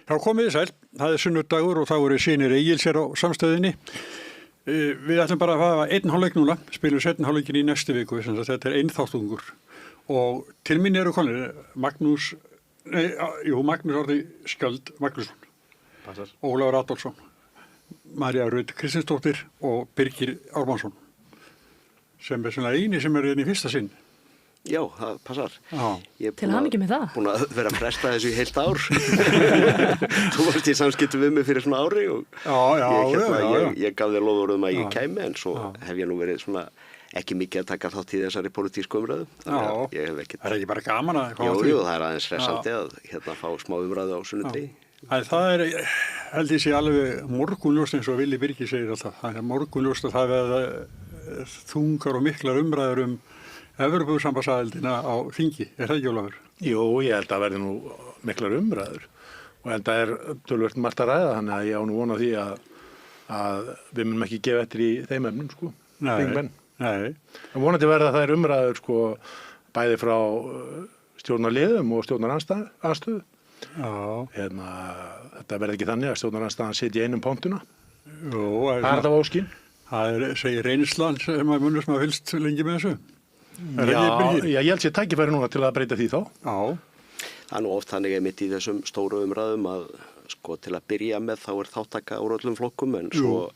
Já, komið þið sæl. Það sunnudagur og þá eru synir Egils hér á samstöðinni. Við ætlum bara að hafa einn hálfleik núna, spilum setni hálfleikin í næstu viku, þetta er einþáttungur. Og til mín eru konir Magnús Árni Skjöld Magnússon, Ólafur Adolfsson, María Rut Kristinsdóttir og Birgir Ármannsson, sem er svona eini sem er inn í fyrsta sinn. Já, það passar. Til hamingju með það. Búin að vera að fresta þessu í heilt ár. Þú varst í samskiptum við mig fyrir svona ári og ég gaf þér loforð að ég kæmi, en svo hef ég nú verið svona ekki mikið að taka þátt í þessari pólitísku umræðu. Það er ekki bara gaman að koma til. Jú, það er aðeins stressandi að fá smá umræðu á sunnudegi. Það er, held ég sé alveg morgunljóst eins og Vili Birgir segir alltaf. Það er morgunljóst að það verða þungar og miklar umræður Evrópusambandsaðildina á þingi, er það ekki, Ólafur? Jú, ég held að verði nú miklar umræður og enda er töluvert margt að ræða, þannig að ég á nú vona því að við munum ekki gefa eftir í þeim efnum, sko, þingmenn. Nei. En vonandi verða þær umræður, sko, bæði frá stjórnarliðum og stjórnarandstöðu. Þetta verði ekki þannig að stjórnarandstaðan sitji í einum póntuna. Jú, það er þetta óskinn. Það segir reynslan sem að munum sem að fylgst lengi með þessu. Ég held sér tækifæri núna til að breyta því þá. Já. Það er nú oft þannig mitt í þessum stóru umræðum að sko til að byrja með þá er þáttaka úr öllum flokkum, en svo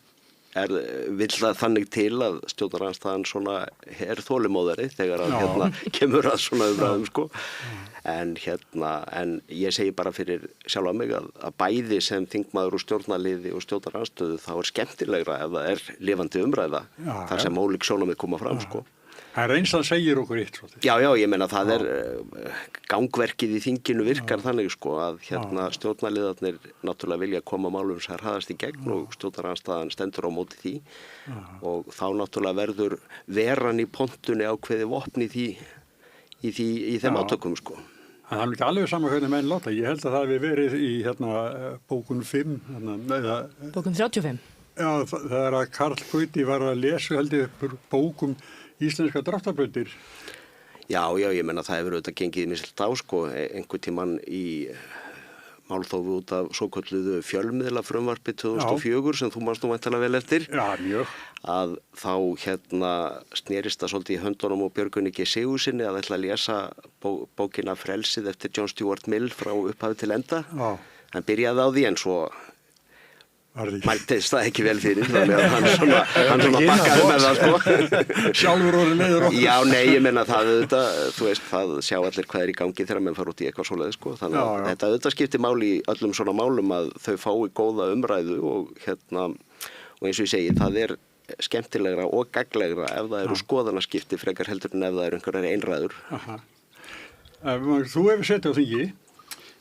vill það þannig til að stjórnarandstaðan svona er þolinmóðari þegar að kemur að svona umræðum, sko. En ég segi bara fyrir sjálfa mig að bæði sem þingmaður úr stjórnarliði og stjórnarandstöðu þá er skemmtilegra ef það er lifandi umræða þar sem ólík sjónarmið koma fram, sko. Það reynslan segir okkur eitt. Já, ég meina það er gangverkið í þinginu virkar þannig, sko, að stjórnarliðarnir náttúrulega vilja koma málum sem hraðast í gegn og stjórnarandstaðan stendur á móti því og þá náttúrulega verður veran í pontunni ákveði vopni í þeim átökum, sko. Það er ekki alveg saman hvernig menn láta. Ég held að það hefði verið í bókun 5. Bókun 35. Já, þegar að Karl Gauti var að lesa held ég bókum íslenska dráttarbrautir. Já, ég menna það hefur auðvitað gengið misselt á, sko, einhvern tímann í málþófi út af svokölluðu fjölmiðlafrumvarpi 2004 sem þú manst nú væntanlega vel eftir. Já, mjög. Að þá snerist það svolítið í höndunum og Björgvini G. Sigurðssyni að ætla að lesa bókina Frelsið eftir John Stuart Mill frá upphafi til enda. Já. Hann byrjaði á því en svo mæltist það ekki vel fyrir, þannig að hann svona bakkaði með það, sko. Sjálfur orðið leiður okkur. Já, nei, ég menna það auðvitað, þú veist, það sjá allir hvað er í gangi þegar menn fara út í eitthvað svoleið, sko. Þannig að þetta auðvitað skiptir máli í öllum svona málum að þau fái góða umræðu og og eins og ég segi, það er skemmtilegra og gagnlegra ef það eru skoðanaskipti frekar heldur en ef það eru einhverjar einræður. Þú hefur setið á þingi.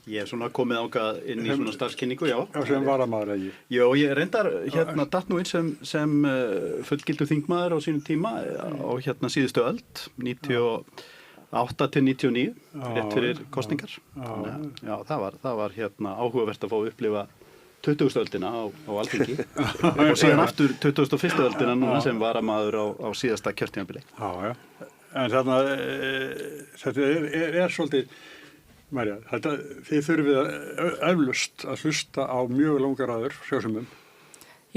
Ég hef svona komið ángað inn í svona starfskynningu, já. Já, sem varamaður ekki. Já, ég reyndar datt nú inn sem fullgildur þingmaður á sínum tíma á síðustu öld, 98 til 99, rétt fyrir kosningar. Já, það var áhugavert að fá að upplifa 20. öldina á Alþingi og síðan aftur 21. öldina núna sem varamaður á síðasta kjörtímabili. Já. En þetta er svolítið Marja, þið þurfið eflaust að hlusta á mjög langar ræður, sjósumum.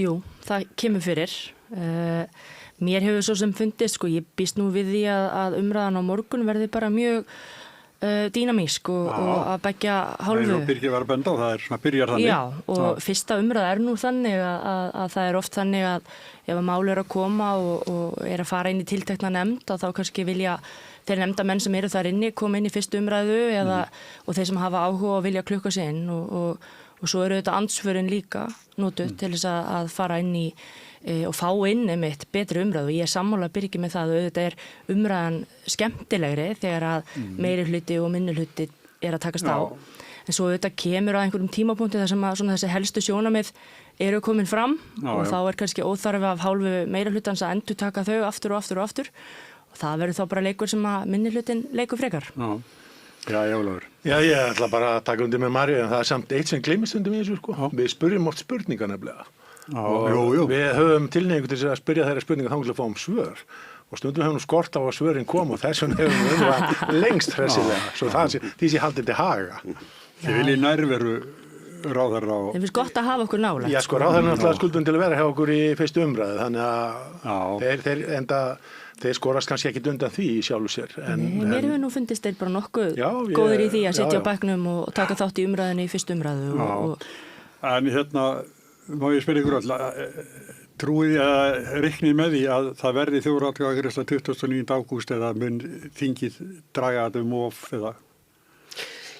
Jú, það kemur fyrir. Mér hefur svo sem fundist, sko, ég býst nú við því að umræðan á morgun verði bara mjög dýnamísk og að beggja hálfu. Það er Birgir var að benda og það er svona byrjar þannig. Já, og fyrsta umræða er nú þannig að það er oft þannig að ef að mál er að koma og er að fara inn í tiltekna nefnd og þá kannski vilja þeir nefndamenn sem eru þar inni koma inn í fyrstu umræðu og þeir sem hafa áhuga og vilja klukka sig inn og svo eru þetta andsvörin líka notuð til þess að fara inn í og fá inn einmitt betri umræðu. Ég er sammála Birgir með það og auðvitað er umræðan skemmtilegri þegar að meiri hluti og minni hluti er að takast á. En svo auðvitað kemur að einhverjum tímapunkti þar sem að svona þessi helstu sjónarmið eru komin fram og þá er kannski óþarfi af hálfu meiri hlutans að endurtaka þau aftur og aftur og aftur. Og það verður þá bara leikur sem að minni hlutin leikur frekar. Já, Ólafur. Já, ég ætla bara að taka undir með Maríu, en það er samt eitt sem gleymist undir með þessu, sko. Við spyrjum oft spurningar nefnilega. Og við höfum tilhneigingu til að spyrja þeirra spurningar þangað til að fá svör. Og stundum hefum skort á að svörin koma og þess vegna hefum við lengst hressilega. Svo því sé haldið til haga. Þið viljið nærveru ráðherra og... Þeim finnst gott að hafa okkur nálægt. Já, sko, ráðherra náttúrulega skuldum til að vera hjá okkur í fyrstu umræðu, þannig að þeir skorast kannski ekki undan því í sjálfu sér. Mér hefur nú fundist þeir bara nokkuð góðir í því að sitja á bekknum og taka þátt í umræðinni í fyrstu umræðu. En má ég spyrja ykkur all, trúið að reiknið með því að það verði þjóðaratkvæðagreiðsla 29. ágúst eða mun þingið draga þetta of eða?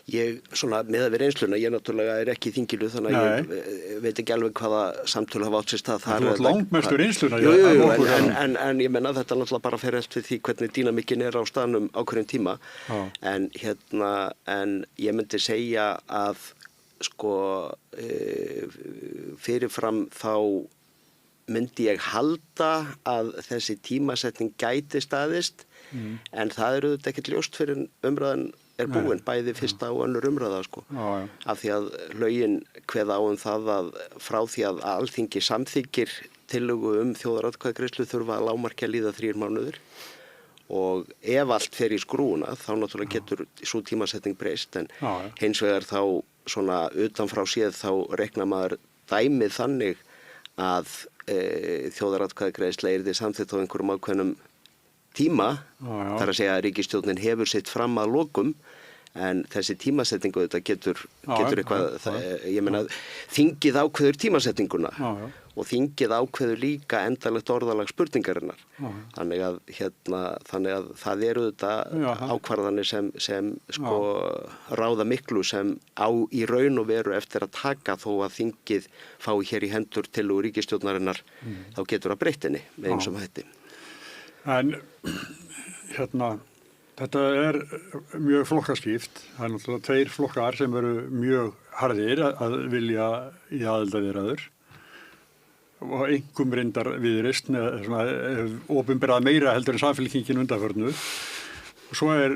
Ég, svona, með að við reynsluna, ég náttúrulega ekki í þinginu, þannig að ég veit ekki alveg hvaða samtölu hafa átt sér stað. Það er langmestu reynsluna. Jú, en ég menna þetta náttúrulega bara fer eftir því hvernig dýnamikinn á staðnum á hverjum tíma. En ég myndi segja að, sko, fyrirfram þá myndi ég halda að þessi tímasetning gæti staðist, en það eru þetta ekkert ljóst fyrir umræðan búin, bæði fyrsta og önnur umræða, sko. Af því að lögin kveða á það að frá því að Alþingi samþykkir tillögu þjóðaratkvæðagreiðslu þurfa að lágmarki að líða 3 mánuðir og ef allt fer í skrúuna þá náttúrulega getur svo tímasetning breyst, en hins vegar þá svona utanfrá séð þá reikna maður dæmið þannig að þjóðaratkvæðagreiðsla yrði samþykkt á einhverjum ákveðnum tíma, þar að segja að ríkisstjórnin hefur sitt fram að lokum, en þessi tímasetningu þetta getur eitthvað, ég meina þingið ákveður tímasetninguna og þingið ákveður líka endalegt orðalag spurningarinnar, þannig að það eru þetta ákvarðanir sem sko ráða miklu sem á í raun og veru eftir að taka þó að þingið fái hér í hendur tillögu ríkisstjórnarinnar, þá getur að breyta henni með eins og hætti. En þetta er mjög flokkaskipt. Það er náttúrulega 2 flokkar sem eru mjög harðir að vilja í aðildarviðræður og einkum reyndar Viðreisn opinberað meira heldur en Samfylkingin undanförnu. Og svo er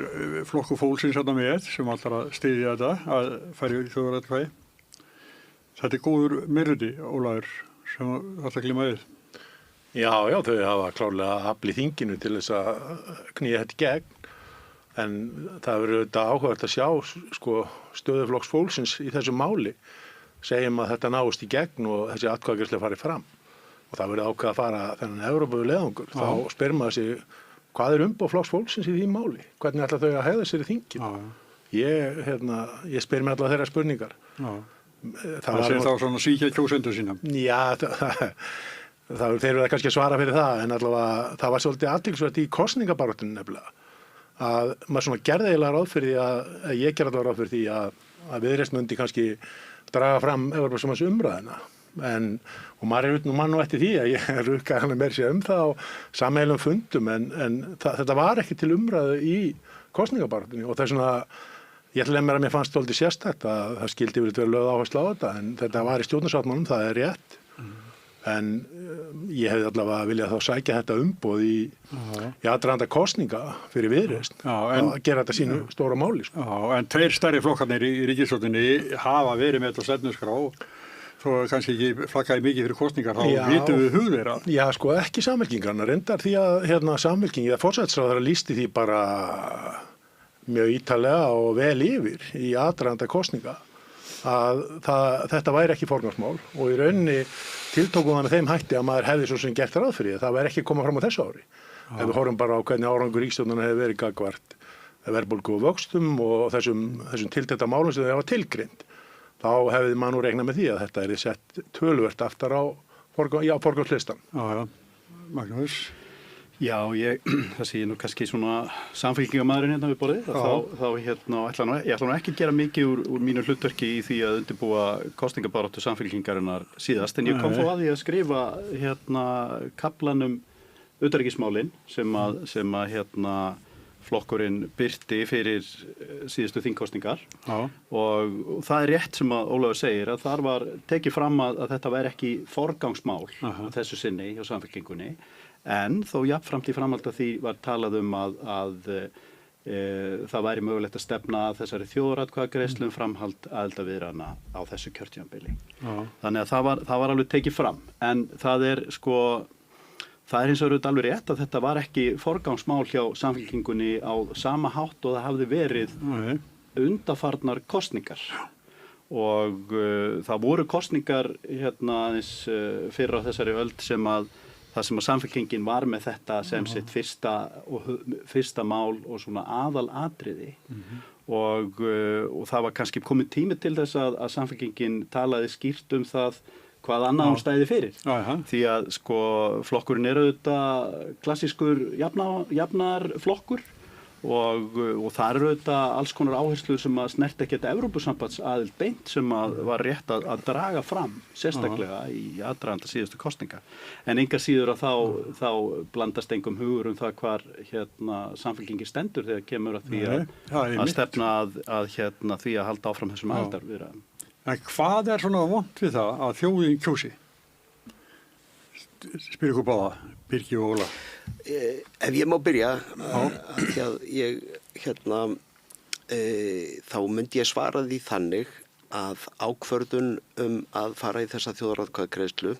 flokkur fólksins með sem alltaf að styðja þetta að fara í þjóðaratkvæði. Þetta er góður meirihluti, Ólafur, sem þetta glíma við. Já, þau hafa klárlega afl í þinginu til þess að knýja þetta í gegn, en það verður auðvitað áhugavert að sjá sko, stöðu Flokks fólksins í þessu máli, segjum að þetta náist í gegn og þessi atkvæðagreiðsla fari fram og það verður ákveð að fara þennan Evrópulegu leiðangur, þá spyr maður sig hvað er umboð Flokks fólksins í því máli, hvernig ætla þau að hegða sér í þinginu. Ég spyr mér allavega þeirra spurningar. Það sé þá svona svíkja kjósendur sína. Já, þeir verða kannski að svara fyrir það, en allavega það var svolítið athyglisvert í kosningabaráttunni nefnilega að maður svona gerði eiginlega ráð fyrir því að ég gerði allavega ráð fyrir því að Viðreisn myndi kannski draga fram Evrópusambands umræðina, og maður nú eftir því að ég rukkaði hann meira sér það á sameiginlegum fundum, en þetta var ekki til umræðu í kosningabaráttunni og það er svona, ég ætla að mér að mér fannst svolítið sérstakt að það skildi verið lögð áherslu á þetta, en þetta var í stjórnarsáttmálanum, það er rétt. En ég hefði allavega viljað þá sækja þetta umboð í aðdraganda kosninga fyrir Viðreisn að gera þetta sínu stóra máli. Sko. En 2 stærri flokkarnir í ríkisstjórninni hafa verið með þetta stefnuskrá, þó kannski ekki flakkaði mikið fyrir kosningar, þá vitum við hug þeirra. Já, sko ekki Samfylkingarna, reyndar því að Samfylkingin, forsætisráðherra lýsti því bara mjög ítarlega og vel yfir í aðdraganda kosninga að þetta væri ekki forgangsmál og í rauninni tiltókum þannig þeim hætti að maður hefði svo sem gert ráð fyrir það væri ekki komað fram á þessu ári. Ef við horfum bara á hvernig árangur ríkisstjórnarna hefur verið gagnvart verðbólgu og vöxtum og þessum tiltekna málum sem þau hafa tilgreind, þá hefði maður nú reiknað með því að þetta er sett töluvert aftar á forgangslistan. Magnús. Já, það sé nú kannski svona samfylkingarmaðurinn hérna við borðið, ég ætla nú ekki að gera mikið úr mínu hlutverki í því að undirbúa kosningabaráttu samfylkingarinnar síðast, en ég kom þó að því að skrifa kaflanum utanríkismálin sem að flokkurinn birti fyrir síðustu þingkosningar og það er rétt sem að Ólafur segir að þar var tekið fram að þetta væri ekki forgangsmál þessu sinni hjá samfylkingunni. En þó jafnframt í framhaldi af því var talað að það væri mögulegt að stefna að þessari þjóðaratkvæðagreiðslu framhald aðildarviðræðna á þessu kjörtímabili. Þannig að það var alveg tekið fram. En það er hins vegar alveg rétt að þetta var ekki forgangsmál hjá Samfylkingunni á sama hátt og það hafði verið undanfarnar kosningar. og það voru kosningar aðeins fyrir á þessari öld það sem að Samfylkingin var með þetta sem sitt fyrsta mál og svona aðalatriði og það var kannski komið tími til þess að Samfylkingin talaði skýrt það hvað annað hún stæði fyrir. Því að sko flokkurinn auðvitað klassískur jafnarflokkur og það auðvitað alls konar áherslur sem að snert ekkert Evrópusambandsaðild beint sem að var rétt að draga fram sérstaklega í aðdraganda síðustu kosninga. En engar síður að þá blandast engum hugur það hvar Samfylkingin stendur þegar kemur að því að stefna að því að halda áfram þessum aðildarviðræðum. En hvað svona vont við það að þjóðin kjósi? Spyr ykkur báða, Birgir og Óla. Ef ég má byrja, því að ég, þá myndi ég svara því þannig að ákvörðun að fara í þessa þjóðaratkvæðagreiðslu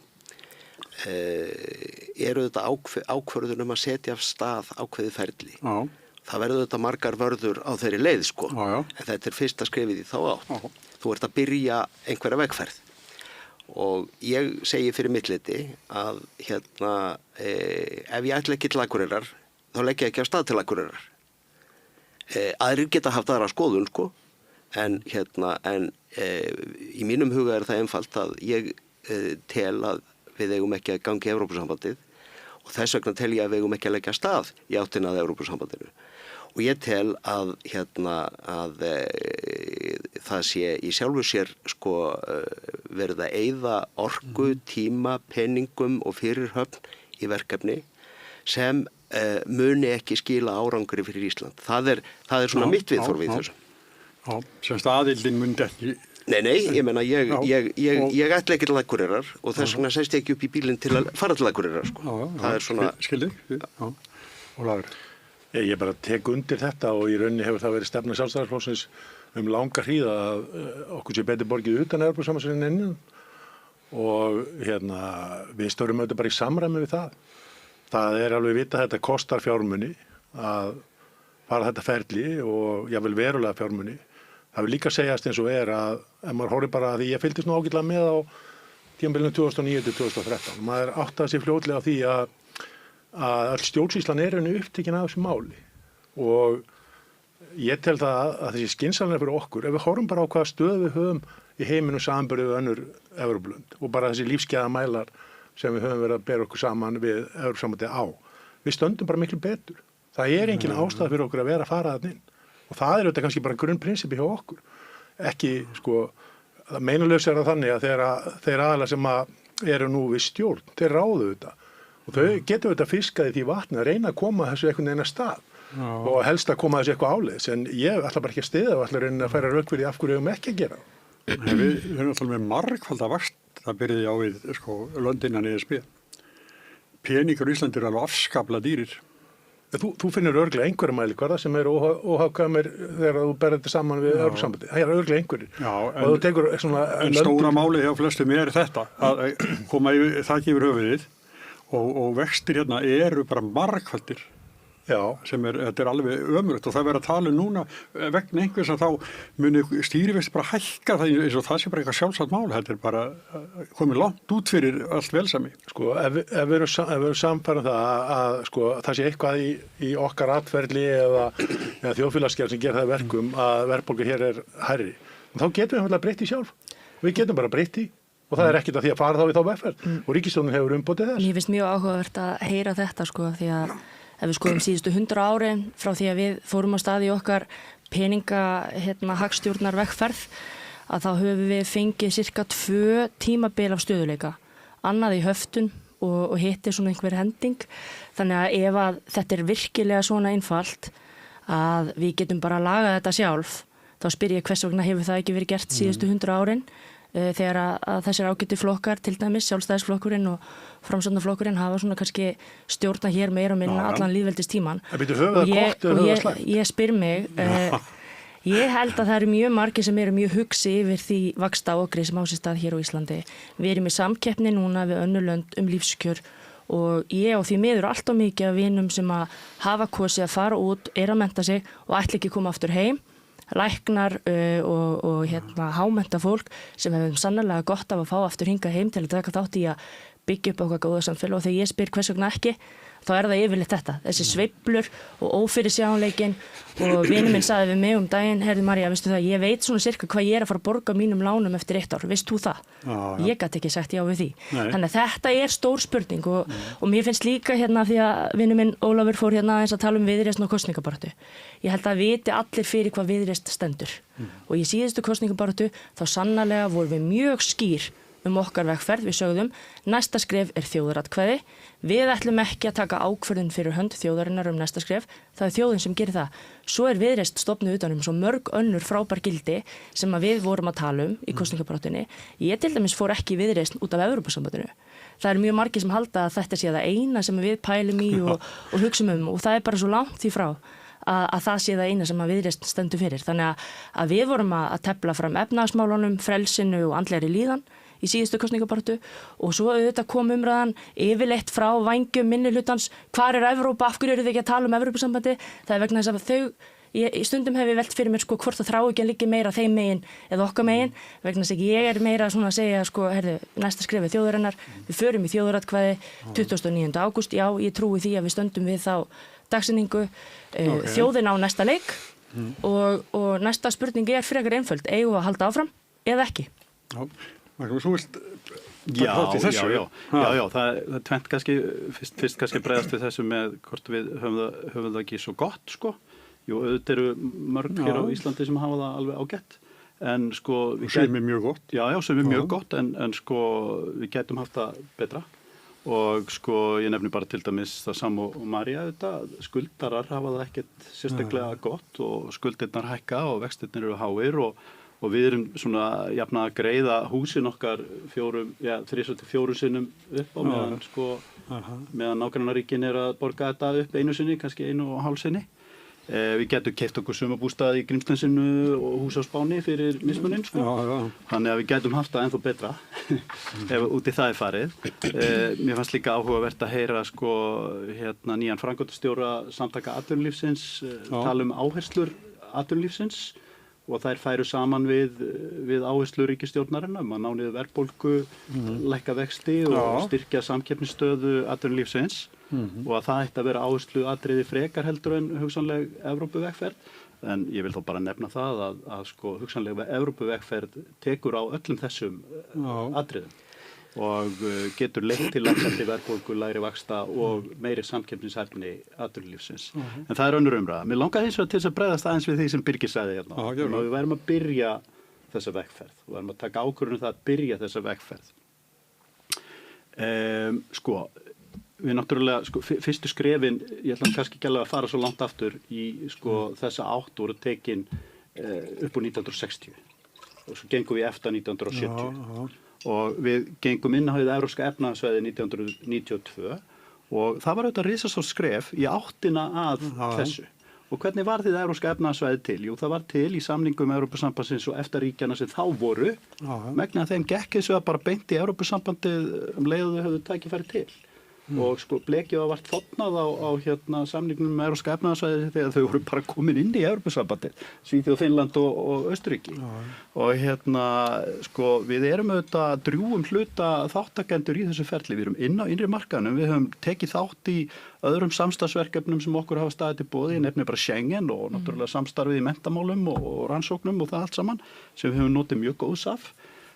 þetta ákvörðun að setja af stað ákveðið ferli. Já. Það verður þetta margar vörður á þeirri leið, sko. Já. En þetta fyrsta skrefið í þá átt. Já. Þú ert að byrja einhverja vegferð. Og ég segi fyrir mitt leyti að ef ég ætla ekki til Akureyrar, þá legg ég ekki af stað til Akureyrar. Aðrir geta haft aðra skoðun, sko. En í mínum huga það einfalt að ég tel að við eigum ekki að ganga í Evrópusambandið og þess vegna tel ég að við eigum ekki að leggja af stað í áttina að Evrópusambandinu. Og ég tel að það sé í sjálfu sér sko verið að eyða orku, tíma, peningum og fyrirhöfn í verkefni sem muni ekki skila árangri fyrir Ísland. Það er svona mitt viðhorf við þessu. Já, semst aðildin myndi ekki... Nei, ég meina, ég ætla ekki til Akureyrar og þess vegna sest ég ekki upp í bílinn til að fara til Akureyrar, sko. Það er svona... Skilur, já. Og lagur. Ég bara tek undir þetta og í rauninni hefur það verið stefna Sjálfstæðisflokksins langa hríð að okkur sé betur borgið utan Evrópusambandsins en innan og við störum auðvitað bara í samræmi við það. Það er alveg vitað að þetta kostar fjármuni að fara þetta ferli og jafnvel verulega fjármuni. Það vil líka segjast eins og að ef maður horfir bara að því ég fylgdist nú ágætlega með á tímabilinu 2009-2013 og maður áttaði sig fljótlega á því að öll stjórnsýslan henni upptekin af þessu máli og ég tel það að þessi skynsamlega fyrir okkur ef við horfum bara á hvaða stöðu við höfum í heiminum samanburði við önnur Evrópulönd og bara þessi lífsgæðamælar sem við höfum verið að bera okkur saman við Evrópusambandið á. Við stöndum bara miklu betur. Það er engin ástæða fyrir okkur að vera að fara þarna inn og það er auðvitað kannski bara grunnprinsipi hjá okkur. Ekki, sko, meinalaus það þannig að þeir aðalar sem eru nú við stjórn, þeir ráðu þetta og þau getur auðvitað fiskaði því vatni að reyna að koma þessu einhvern veginn að stað og helst að koma þessu eitthvað áleiðis en ég ætla bara ekki að stiða og ætla að reyna að færa rök fyrir af hverju við ekki að gera. Við höfum alltaf með margfalda vart, það byrjaði á við löndinnan ESB. Peningar í Íslandi eru alveg afskaplega dýrir. Þú finnir örglega einhverja mælikvarða sem eru óhagkvæmir þegar þú berð þetta saman við Evrópusambandið. Það er örglega einhverjir. Og þú tekur svona... En stóra málið hjá flestum þetta, að koma þakki yfir höfuðið og vextir eru bara margfaldir. Já. Þetta er alveg ömurlegt og það verður að tala núna vegna einhvers að þá muni stýrivextir bara hækka það eins og það sé bara eitthvað sjálfsagt mál. Þetta er bara komið langt út fyrir allt velsami. Sko, ef við erum samfærum það að sko, það sé eitthvað í okkar atferli eða þjóðfélagsgerð sem ger það verkum að verðbólga hér er hærri. Þá getum við einfaldlega breytt í sjálf. Við getum bara breytt í og það er ekkert að því að fara þá í þá vegferð og ríkisstjórnin hefur umbótið þess. Mér finnst mjög áhugavert að heyra þetta sko því að ef við skoðum síðustu 100 árin frá því að við fórum á stað í okkar hagstjórnar vegferð að þá höfum við fengið cirka 2 tímabil af stöðuleika, annað í höftun og hitt er svona einhver hending. Þannig að ef að þetta er virkilega svona einfalt að við getum bara að laga þetta sjálf, þá spyr ég hvers vegna hefur það ekki verið gert síðustu 100 árin þegar að þessir ágæti flokkar, til dæmis Sjálfstæðisflokkurinn og Framsóknarflokkurinn hafa svona kannski stjórna hér meira og minna allan lýðveldistíman. Og ég spyr mig, ég held að það eru mjög margir sem eru mjög hugsi yfir því vaxtaokri sem á sér stað hér á Íslandi. Við erum í samkeppni núna við önnur lönd lífskjör og ég og því miður alltaf mikið af vinum sem að hafa kosið að fara út, að mennta sig og ætla ekki að koma aftur heim. læknar og hámennta fólk sem hefum sannarlega gott af að fá aftur hingað heim til að taka þátt í að byggja upp okkar góða samfélag og þegar ég spyr hvers vegna ekki, þá það yfirleitt þetta, þessi sveiflur og ófyrirsjáanleikinn og vinur minn sagði við mig daginn, heyrðu María, veistu það, ég veit svona sirka hvað ég að fara að borga mínum lánum eftir 1 ár, veist þú það? Ég gat ekki sagt já við því. Nei. Þannig að þetta stór spurning og mér finnst líka því að vinur minn Ólafur fór aðeins að tala Viðreisn og kosningabaráttu. Ég held að viti allir fyrir hvað Viðreisn stendur og í síðustu kosningabaráttu þá sannarlega vorum við mjög skýr okkar vegferð, við sögðum, næsta skref þjóðaratkvæði, við ætlum ekki að taka ákvörðun fyrir hönd þjóðarinnar næsta skref, það þjóðin sem gerir það. Svo Viðreisn stofnuð utan svo mörg önnur frábær gildi sem að við vorum að tala í kosningabaráttunni. Ég til dæmis fór ekki Viðreisn út af Evrópusambandinu. Það mjög margir sem halda að þetta sé það eina sem við pælum í og hugsum og það bara svo langt því frá að það sé það eina sem að Viðreisn stendur fyrir. Þannig að við vorum að tefla fram efnahagsmálunum, frelsinu og andlegri líðan í síðustu kosningabaráttu og svo auðvitað kom umræðan yfirleitt frá vængjum minnihlutans, hvar Evrópa, af hverju eru þið ekki að tala Evrópusambandi? Það vegna þess að í stundum hef ég velt fyrir mér hvort það þrá ekki að liggi meira þeim megin eða okkar megin, vegna þess að ég meira svona að segja heyrðu, næsta skref þjóðarinnar, við förum í þjóðaratkvæði 29. ágúst, já, ég trúi því að við stöndum við þá dagsetningu, þjóðin á næsta leik og næsta spurning frekar einföld, eigum við að halda áfram eða ekki? Já. Magnús, þú vilt Já, það tvennt kannski, fyrst kannski bregðast við þessu með hvort við höfum það ekki svo gott, sko. Jú, auðvitað eru mörg hér á Íslandi sem hafa það alveg ágætt, en sko... Sem mjög gott. Já, sem mjög gott, en sko við gætum haft það betra og sko ég nefni bara til dæmis það Sam og María auðvitað, skuldarar hafa það ekkert sérstaklega gott og skuldirnar hækka og vextirnir eru háir og við erum svona jafna að greiða húsin okkar 3-4 sinnum upp á meðan meðan nágrannaríkin að borga þetta upp 1 sinni, kannski 1,5 sinni. Við getum keypt okkur sumarbústað í Grímsnesinu og hús á Spáni fyrir mismuninn, sko. Þannig að við getum haft það ennþá betra ef út í það farið. Mér fannst líka áhugavert að heyra sko nýjan framkvæmdastjóra Samtaka atvinnulífsins tala áherslur atvinnulífsins og þær færu saman við áherslur ríkisstjórnarinnar, að ná niður verðbólgu, lækka vexti og styrkja samkeppnisstöðu atvinnulífsins og að það ætti að vera áherslu atriði frekar heldur en hugsanleg Evrópuvegferð. En ég vil þó bara nefna það að sko hugsanleg Evrópuvegferð tekur á öllum þessum atriðum og getur leitt til lækkandi verðbólgu, lægri vaxta og meiri samkeppnishæfni atvinnulífsins. En það önnur umræða. Mér langar hins vegar til að bregðast aðeins við því sem Birgir sagði hérna. Við værum að byrja þessa vegferð. Við værum að taka ákvörðun það að byrja þessa vegferð. Sko, við náttúrulega, fyrstu skrefin, ég ætla kannski ekki alveg að fara svo langt aftur í þessa átt voru tekin upp úr 1960 og svo gengum við eftir 1970. Og við gengum inn á hið Evrópska efnahagssvæði 1992 og það var auðvitað risastórt skref í áttina að þessu. Og hvernig var þið Evrópska efnahagssvæði til? Jú, það var til í samningum Evrópusambandsins og EFTA-ríkjanna sem þá voru, megna að þeim gekk þessu að bara beint í Evrópusambandið leið þau höfðu tækifæri til. Og sko blekið var vart þotnað á samningnum með Evrópska efnahagssvæði þegar þau voru bara komin inn í Evrópusambandið, Svíþjóð, Finnland og Austurríki. Og sko við erum auðvitað drjúgum hluta þáttakendur í þessu ferli. Við erum inn á innri markaðnum, við höfum tekið þátt í öðrum samstarfsverkefnum sem okkur hafa staðið til boði, ég nefni bara Schengen og náttúrulega samstarfið í menntamálum og rannsóknum og það allt saman sem við höfum notið mjög góðs af.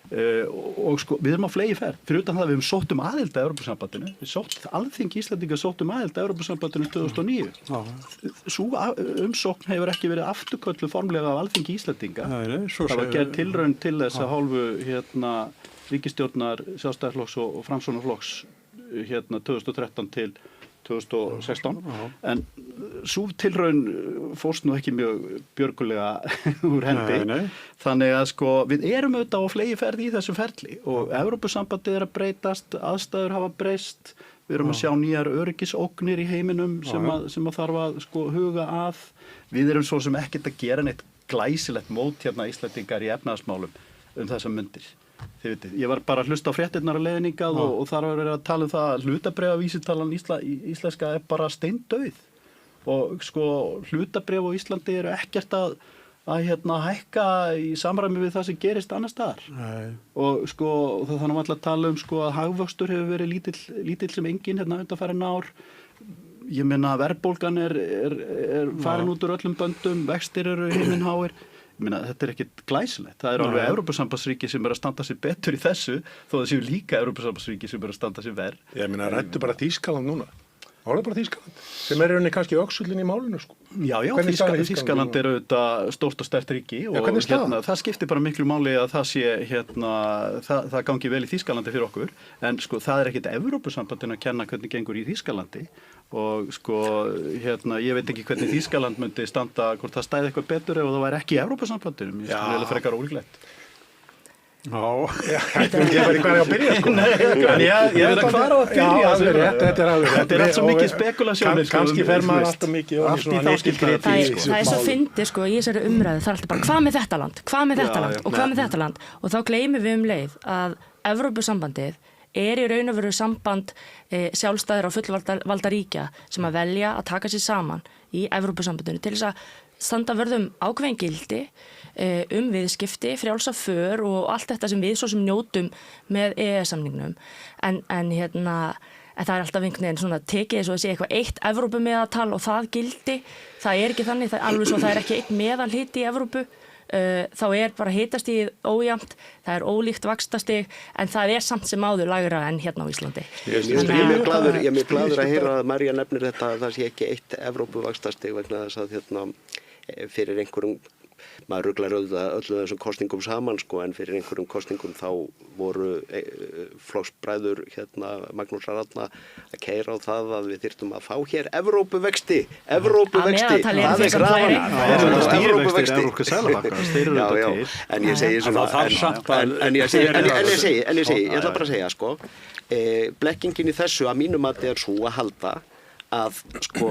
Og sko við erum á flegi ferð fyrir utan það að við höfum sótt aðild að Evrópusambandinu Alþingi Íslendinga sótt aðild að Evrópusambandinu 2009 Sú umsókn hefur ekki verið afturkölluð formlega af Alþingi Íslendinga það var gerð tilraun til þess að hálfu ríkisstjórnar Sjálfstæðisflokks og Framsóknarflokks 2013 til 2016 en sú tilraun fórst nú ekki mjög björgulega úr hendi þannig að sko við erum auðvitað á flegi ferð í þessu ferli og Evrópusambandið að breytast, aðstæður hafa breyst við erum að sjá nýjar öryggisógnir í heiminum sem að þarf að sko huga að við erum svo sem ekkert að gera neitt glæsilegt mót Íslendingar í efnahagsmálum þessar mundir Þið vitið, ég var bara að hlusta á fréttirnar að leiðningað og þar var verið að tala um það að hlutabréfavísitalan íslenska bara steindauð og sko hlutabréf á Íslandi eru ekkert að að hækka í samræmi við það sem gerist annars staðar. Nei. Og sko, það þannig alltaf að tala sko að hagvöxtur hefur verið lítill sem engin undanfarin ár. Ég meina verðbólgan er farin út úr öllum böndum, vextir eru himinháir. Ég meina þetta ekkert glæsilegt. Það alveg Evrópusambandsríki sem að standa sér betur í þessu, þó það séu líka Evrópusambandsríki sem að standa sér verr. Ég meina ræddu bara Þýskaland núna. Það er bara Þýskaland, sem er rauninni kannski öxullin í málinu, sko. Já, Þýskaland er auðvitað stórt og sterkt ríki og það skiptir bara miklu máli að það sé, það gangi vel í Þýskalandi fyrir okkur, en sko það er ekkert Evrópusambandinu að kenna hvernig gengur í Þýskalandi og sko, ég veit ekki hvernig Þýskaland myndi standa, hvort það stæði eitthvað betur ef það væri ekki í Evrópusambandinu, ég skil vel frekar ólíklegt. Ég veit bara hvað að byrja sko. En ég veit að hvað á að byrja. Þetta er alveg rétt. Þetta er allt svo mikið spekulasjónir. Kannski fer maður alltaf mikið og svona nýskilgreti. Það er svo fyndið sko í þessari umræðu. Það er alltaf bara hvað með þetta land, hvað með þetta land og hvað með þetta land. Og þá gleymum við leið að Evrópusambandið er í raun og veru samband sjálfstæðir og fullvalda ríkja sem að velja að taka sér saman í Evrópusambandinu til þess að standa vörðum ákveðin gildi viðskipti, frjálsa för og allt þetta sem við svo sem njótum með EES-samningnum. En það er alltaf einhvern veginn svona tekið eins og þessi eitthvað eitt Evrópumeðaltal og það gildi. Það er ekki þannig, alveg svo það er ekki eitt meðalhiti í Evrópu. Þá er bara hitastigið ójafnt, það er ólíkt vaxtastig, en það er samt sem áður lægra en hérna á Íslandi. Ég er mjög glaður að heyra að María nefnir þetta að það sé ekki eitt Evrópu vaxtastig vegna þess að fyrir einhverjum maður ruglar öllu þessum kosningum saman sko, en fyrir einhverjum kosningum þá voru flokksbræður Magnúsar Árna að keyra á það að við þyrftum að fá hér Evrópuvexti, það er krafan Evrópuvexti. En ég segi svona en ég ætla bara að segja sko, blekkingin í þessu að mínu mati er svo að halda að sko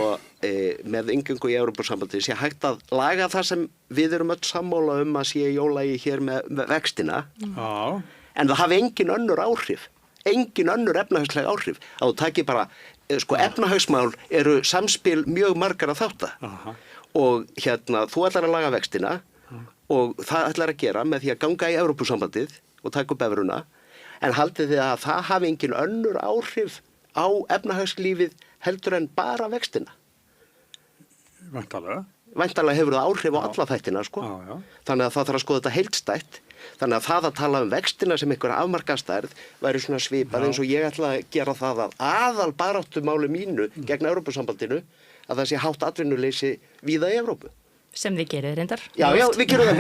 með inngöngu í Evrópusambandið sé hægt að laga það sem við erum öll sammála að sé jólagi hér með vextina en það hafi engin önnur áhrif, engin önnur efnahagsleg áhrif, að þú taki bara sko efnahagsmál eru samspil mjög margar að þátta og þú ætlar að laga vextina og það ætlar að gera með því að ganga í Evrópusambandið og taka upp evruna en haldið þið að það hafi engin önnur áhrif á efnahagslífið heldur en bara vextina. Væntanlega hefur það áhrif á alla þættina sko. Já. Þannig að það þarf að skoða þetta heildstætt. Þannig að það að tala vextina sem einhver afmarkastærð væri svona svipað eins og ég ætla að gera það að aðal baráttumáli mínu gegn Evrópusambandinu að það sé hátt atvinnuleysi víða í Evrópu. Sem þið gerið reyndar. Já, við gerum það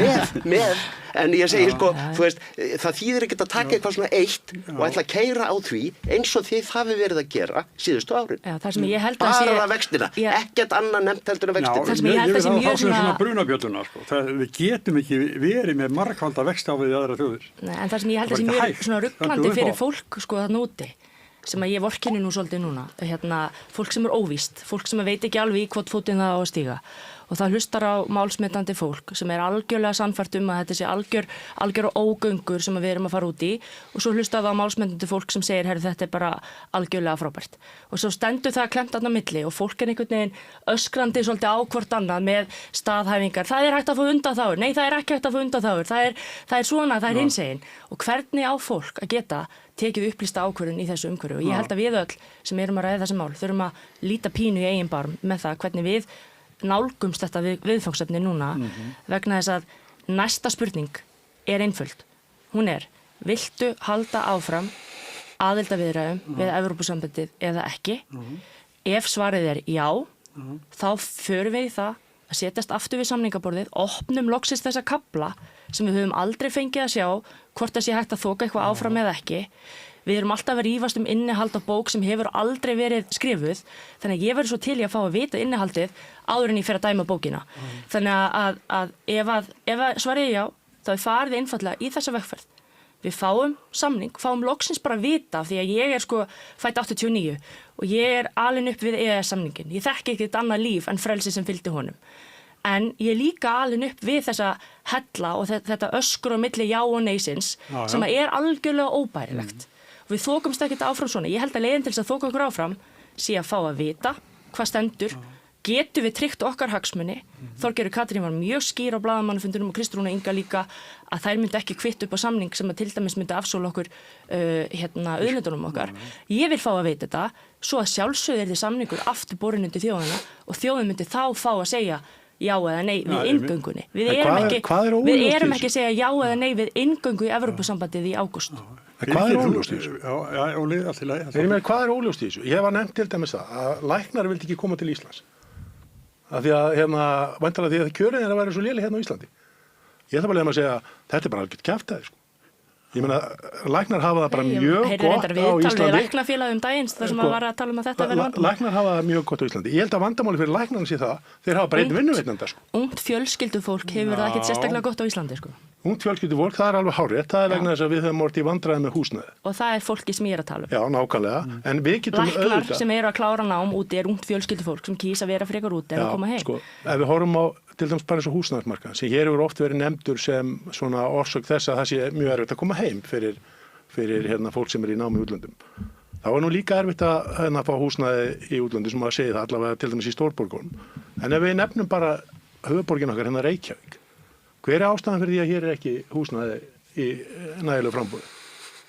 með. En ég segi sko, þú veist, það þýðir ekkert að taka eitthvað svona eitt og ætla að keyra á því eins og þið hafið verið að gera síðustu árin. Já, það sem ég held að sé... Bara vextina, ekkert annað nefnt heldur en vextina. Það sem ég held að sé mjög svona brunabjölluna, sko. Við getum ekki verið með margfalda vexti á við aðra þjóðir. Nei, en það sem ég held að sé mjög svona ruglandi fyrir fólk, sko, þarna úti, sem að ég vorkenni nú svolítið núna, fólk sem er óvíst, fólk sem veit ekki alveg í hvort fótinn það á að stíga. Og það hlustar á málsmetandi fólk sem er algjörlega sannfært að þetta sé algjör og ógöngur sem við erum að fara út í og svo hlustar það á málsmetandi fólk sem segir þetta er bara algjörlega frábært. Og svo stendur það klemt þarna á milli og fólk er einhvern veginn öskrandi svolítið á hvort annað með staðhæfingar. Það er hægt að fá undanþágur. Nei, það er ekki hægt að fá undanþágur. Það er svona, það er hinsegin. Og hvernig á fólk að geta tekið upplýsta ákvörðun í þessu umhverfi? Og ég held að við öll sem erum að ræða þessi mál þurfum að líta pínu í eigin barm með það hvernig við nálgumst þetta viðfangsefni núna vegna þess að næsta spurning er einföld. Hún er, viltu halda áfram aðildarviðræðum við Evrópusambandið eða ekki? Ef svarið er já, þá förum við í það að setjast aftur við samningaborðið, opnum loksins þessa kafla sem við höfum aldrei fengið að sjá hvort það sé hægt að þoka eitthvað áfram eða ekki. Við erum alltaf að rífast innihald á bók sem hefur aldrei verið skrifuð, þannig að ég verður svo til í að fá að vita innihaldið áður en ég fer að dæma bókina. Þannig að ef svarið já, þá er farið einfallega í þessa vegferð. Við fáum samning, fáum loksins bara að vita, því að ég er sko fædd 89 og ég er alin upp við EES-samningin. Ég þekki ekkert annað líf en frelsi sem fylgdi honum. En ég er líka alin upp við þessa hella og þetta öskur á milli já og neysins sem er algjörlega óbærilegt. Við þokumst ekkert áfram svona. Ég held að leiðin til þess að þoka okkur áfram sé að fá að vita hvað stendur, getum við tryggt okkar hagsmuni. Þorgerður Katrín var mjög skýr á blaðamannafundinum og Kristrún og Inga líka að þær myndi ekki kvitta upp á samning sem að til dæmis myndi afsóla okkur auðlindunum okkar. Ég vil fá að vita þetta, svo að sjálfsögðu þið samningur aftur borin undir þjóðina og þjóðin myndi þá fá að segja já eða nei við inngöngunni. Við erum ekki að segja já eða nei við inngöngu í Evrópusambandið í ágúst. Hvað er óljóst í þessu? Já, Óli, allt í lagi. Hvað er óljóst í þessu? Ég var nefnt til dæmis það að læknar vildi ekki koma til Íslands. Af því að væntanlega því að kjörin er að vera svo léleg hérna á Íslandi. Ég ætla bara að segja að þetta er bara algjört kjaftæði, sko. Ég meina, læknar hafa það bara mjög gott á Íslandi. Við læknafélagum daginn þar sem að var að tala um að þetta verði vandamál. Læknar hafa það mjög gott á Íslandi. Ég held að vandamáli fyrir læknarna sé það, þeir hafa bara einn vinnuveitanda, sko. Ungt fjölskyldufólk hefur það ekkert sérstaklega gott á Íslandi, sko. Ungt fjölskyldufólk, það er alveg hárrétt, það er vegna þess að við höfum orðið í vandræði með húsnæði. Og það er fólki sem ég er að tala um. Já, nákvæmlega, en við getum Læknar sem eru að klára nám úti er ungt fjölskyldufólk sem kýs að vera frekar úti en að koma heim. Sko, ef við horfum á til dæmis bara eins og húsnæðismarkaðinn sem hér hefur oft verið nefndur sem svona orsök þess að það sé mjög erfitt að koma heim fyrir fólk sem er í námi í útlöndum. Það var nú líka erfitt að fá húsnæði í útlöndum sem að segja það allavega til dæmis í stórborgunum. En ef við nefnum bara höfuðborgin okkar Reykjavík, hver er ástæðan fyrir því að hér er ekki húsnæði í nægilegu frambúði?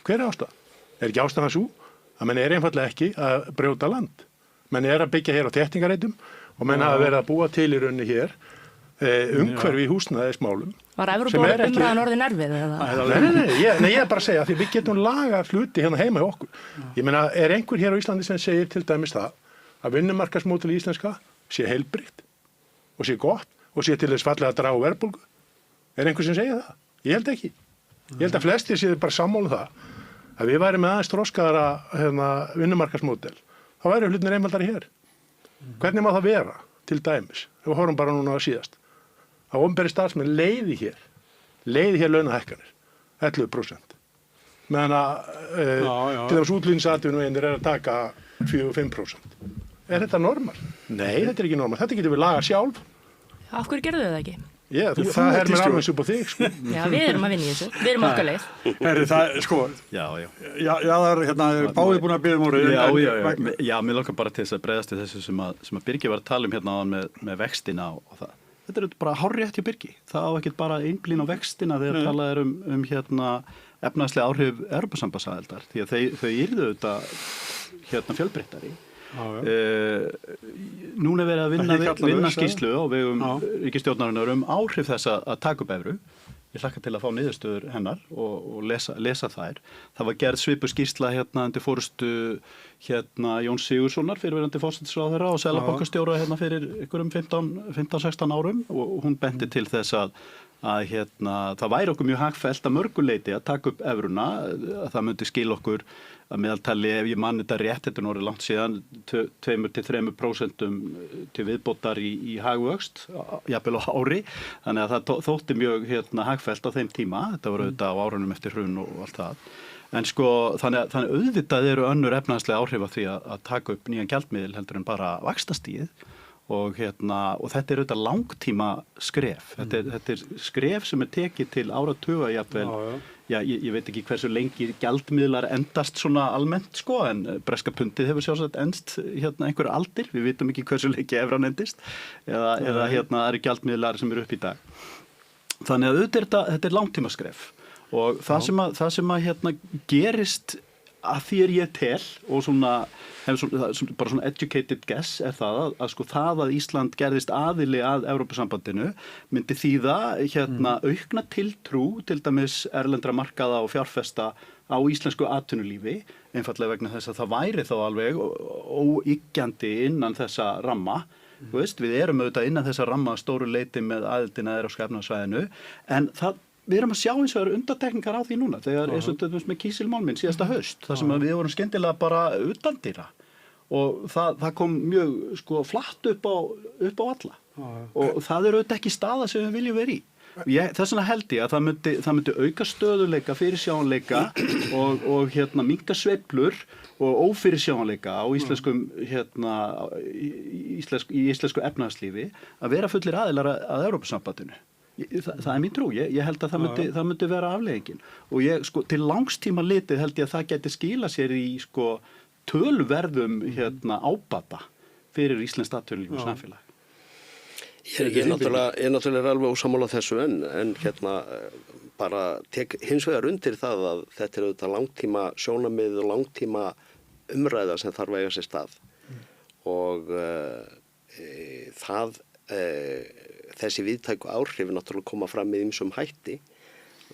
Hver er ástæðan? Er ekki ástæðan svo að menn er einfallega ekki að brjóta land? Menn er að byggja hér á þéttingareitum og menn hafa verið að búa til í rauninni hér umhverfi í húsnæðismálum. Var Evrópuumræðan orðin erfið eða? Nei, ég er bara að segja því við getum lagað hluti hérna heima í okkur. Ég meina, er einhver hér á Íslandi sem segir til dæmis það að vinnumarkaðsmódel íslenska sé heilbrigt og sé gott og sé til þess fallega að draga úr verðbólgu? Er einhver sem segir það? Ég held ekki. Ég held að flestir séu bara sammála það að við væri með aðeins þroskaðara vinnumarkaðsmódel. Þá væri hlutinir einfaldari hér. Hvernig má það vera til dæmis? Ef við horfum bara núna á síðast. Að opinberir starfsmenn leiði hér launahækkanir 11%. Meðan að til dæmis útlýningsatvinnuveginir er að taka 4-5%. Er þetta normal? Nei, þetta er ekki normal. Þetta getum við lagað sjálf. Af hverju gerðu þau það ekki? Það er mér alveg upp á þig, sko. Já, við erum að vinna í þessu. Við erum okkar leið. Það, sko, já, það er báðið búin að biðja múrið. Já, mér langar bara til þess að bregðast til þessu sem að Birgir var að tala um hérna með vextina og það. Þetta er bara hárrétt hjá Birgi. Það á ekkert bara einblín á vextina þegar talað er um efnahagslega áhrif Evrópusambandsaðildar. Því að þau yrðu þetta fjölbreyttari. Núna er verið að vinna skýrslu á vegum ríkisstjórnarinnar áhrif þess að taka upp evru. Ég hlakka til að fá niðurstöður hennar og lesa þær. Það var gerð svipuð skýrsla undir forystu Jóns Sigurðssonar fyrrverandi forsætisráðherra og seðlabankastjóra fyrir einhverjum 15-16 árum og hún benti til þess að það væri okkur mjög hagfellt að mörgu leyti að taka upp evruna, að það myndi skila okkur að meðaltali, ef ég man þetta rétt, þetta er orðið langt síðan, 2-3% til viðbótar í hagvöxt, jafnvel á ári, þannig að það þótti mjög hagfellt á þeim tíma, þetta var auðvitað á árunum eftir hrun og allt það. En sko, þannig auðvitað eru önnur efnahagslega áhrif af því að taka upp nýjan gjaldmiðil heldur en bara vaxtastigið. Og þetta er auðvitað langtíma skref. Þetta er skref sem er tekið til áratuga jafnvel. Já, ég veit ekki hversu lengi gjaldmiðlar endast svona almennt, sko, en breska pundið hefur sjálfsagt endst einhverju aldir. Við vitum ekki hversu lengi evran endist. Eða eru gjaldmiðlar sem eru upp í dag. Þannig að auðvitað þetta er langtíma skref. Og það sem gerist að því ég tel og bara svona educated guess er það að sko það að Ísland gerðist aðili að Evrópusambandinu myndi þýða aukna tiltrú til dæmis erlendra markaða og fjárfesta á íslensku atvinnulífi einfaldlega vegna þess að það væri þá alveg óyggjandi innan þessa ramma. Við erum auðvitað innan þessa ramma stóru leyti með aðildina að Evrópska efnahagssvæðinu en við erum að sjá eins og eru undantekningar á því núna þegar eins og með kísilmálminn síðasta haust þar sem við vorum skyndilega bara utandýra og það kom mjög sko flatt upp á alla og það er auðvitað ekki staða sem við viljum vera í. Þess vegna held ég að það myndi auka stöðuleika, fyrirsjáanleika og minnka sveiflur og ófyrirsjáanleika á íslensku efnahagslífi að vera fullir aðilar að Evrópusambandinu. Það er mín trú, ég held að það myndi vera afleiðingin og sko, til langstíma litið held ég að það geti skila sér í sko, tölverðum ábata fyrir íslenskt atvinnulíf og samfélag. Ég er náttúrulega alveg ósammála þessu en hérna bara tek hins vegar undir það að þetta auðvitað langtíma sjónarmið og langtíma umræða sem þarf að eiga sér stað og þessi viðtæku áhrif náttúrulega koma fram með ýmsum hætti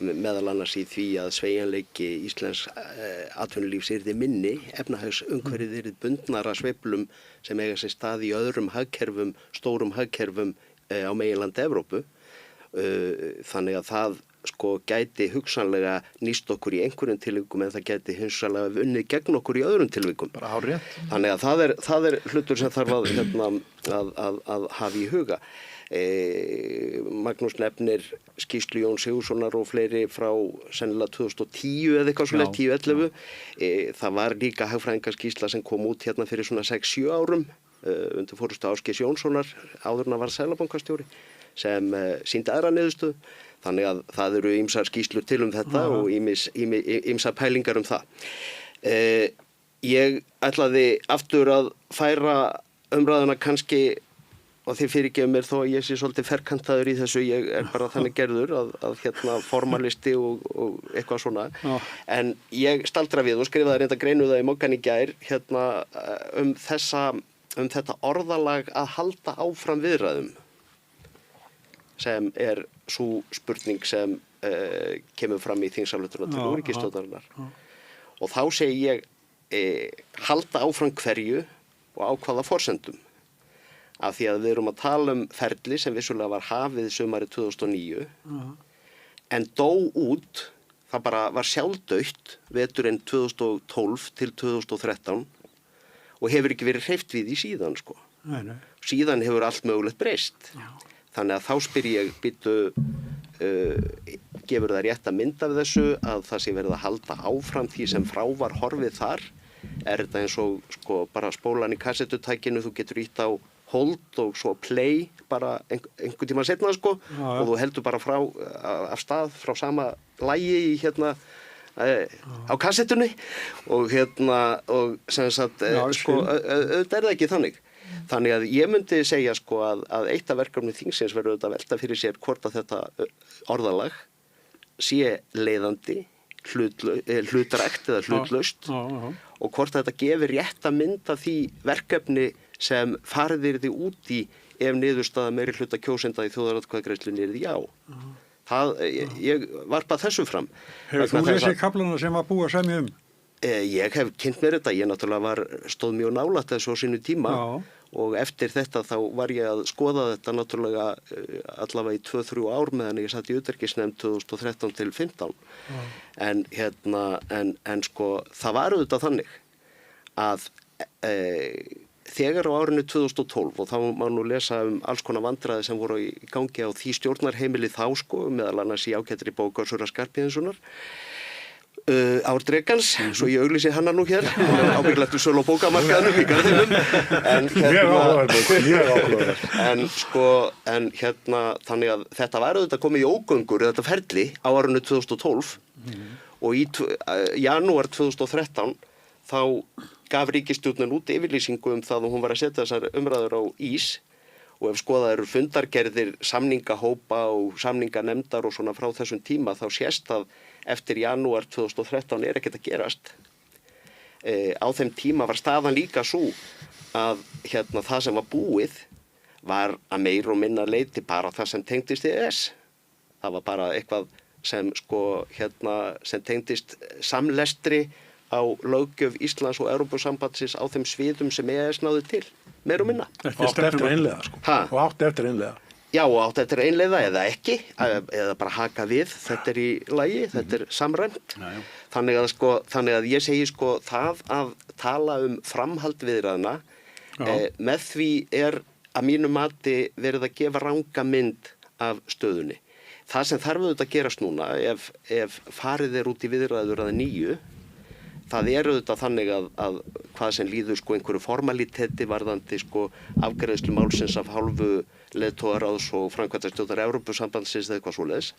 meðal annars í því að sveigjanleiki Íslands atvinnulífs yrði minni, efnahagsumhverfið yrði bundnara sveiflum sem eiga sér stað í öðrum hagkerfum, stórum hagkerfum á meginlandi Evrópu. Þannig að það gæti hugsanlega nýst okkur í einhverjum tilvikum en það gæti hugsanlega unnið gegn okkur í öðrum tilvikum. Bara hárrétt. Þannig að það er hlutur sem þarf að hafa í huga. Magnús nefnir skýrslu Jón Sigurðssonar og fleiri frá sennilega 2010 eða eitthvað svona 10-11. Það var líka hagfræðingaskýrsla sem kom út hérna fyrir svona 6-7 árum undir forystu Ásgeirs Jónssonar áður en að var seðlabankastjóri sem sýndi aðra niðurstöðu. Þannig að það eru ýmsar skýrslur til þetta og ýmsar pælingar það. Ég ætlaði aftur að færa umræðuna kannski, og þið fyrirgefum mér þó að ég sé svolítið ferkantaður í þessu, ég er bara þannig gerður að hérna formalisti og eitthvað svona. En ég staldra við og skrifaði reynda greinu það í Moggann í gær hérna þetta orðalag að halda áfram viðræðum, sem er sú spurning sem kemur fram í þingsályktunartillögu ríkisstjórnarinnar. Og þá segi ég halda áfram hverju og á hvaða forsendum. Af því að við erum að tala ferli sem vissulega var hafið sumarið 2009 en dó út, það bara var sjálfdautt veturinn 2012 til 2013 og hefur ekki verið hreyft við í síðan Nei. Síðan hefur allt mögulegt breyst. Þannig að þá spyr ég gefur það rétt að mynda við þessu að það sé verið að halda áfram því sem frá var horfið þar? Er þetta eins og bara spólan í kassettutækinu, þú getur ítt á hold og svo play bara einhvern tíma seinna og þú heldur bara af stað frá sama lagi í á kassettunni og sem sagt auðvitað er það ekki þannig. Þannig að ég myndi segja að eitt af verkefni þingsins verður auðvitað að velta fyrir sér hvort að þetta orðalag sé leiðandi, hlutrækt eða hlutlaust og hvort þetta gefur rétt að mynda því verkefni sem farið yrði út í ef niðurstaða meiri hluta kjósenda í þjóðaratkvæðagreiðslunni yrði já. Ég varpa þessu fram. Hefur þú lesið kaflana sem var búið að semja Ég hef kynnt mér þetta, ég stóð mjög nálægt þessu á sínu tíma og eftir þetta þá var ég að skoða þetta náttúrulega allavega í 2-3 ár meðan ég satt í utanríkisnefnd 2013 til 2015. En það var auðvitað þannig að þegar á árinu 2012 og þá má nú lesa alls konar vandræði sem voru í gangi á því stjórnarheimili þá meðal annars í ágættri bók Össurar Skarphéðinssonar Árdregans, svo ég auglýsi hana nú hér, hún er ábyggilegt sölu á bókamarkaðnum í Garðinum en þannig að þetta var auðvitað komið í ógöngur þetta ferli á árinu 2012 og í janúar 2013 þá gaf ríkisstjórnin út yfirlýsingu það að hún var að setja þessar umræður á ís og ef skoðað eru fundargerðir samningahópa og samninganefndar og svona frá þessum tíma þá sést að eftir janúar 2013 er ekkert að gerast. Á þeim tíma var staðan líka svo að það sem var búið var að meira og minna leyti bara það sem tengdist EES. Það var bara eitthvað sem sem tengdist samlestri á löggjöf Íslands og Evrópusambandsins á þeim sviðum sem EES náði til, meira og minna. Og átti eftir að innleiða. Já, og átti eftir að innleiða eða ekki, eða bara haka við, þetta er í lagi, þetta er samræmt. Þannig að ég segi það að tala framhald viðræðna, með því er að mínu mati verið að gefa ranga mynd af stöðunni. Það sem þarf auðvitað að gerast núna, ef farið er út í viðræður að nýju, það er auðvitað þannig að hvað sem líður einhverju formaliteti varðandi afgreiðslu málsins af hálfu leiðtogaráðs og framkvæmdastjórnar Evrópusambandsins eða eitthvað svoleiðis.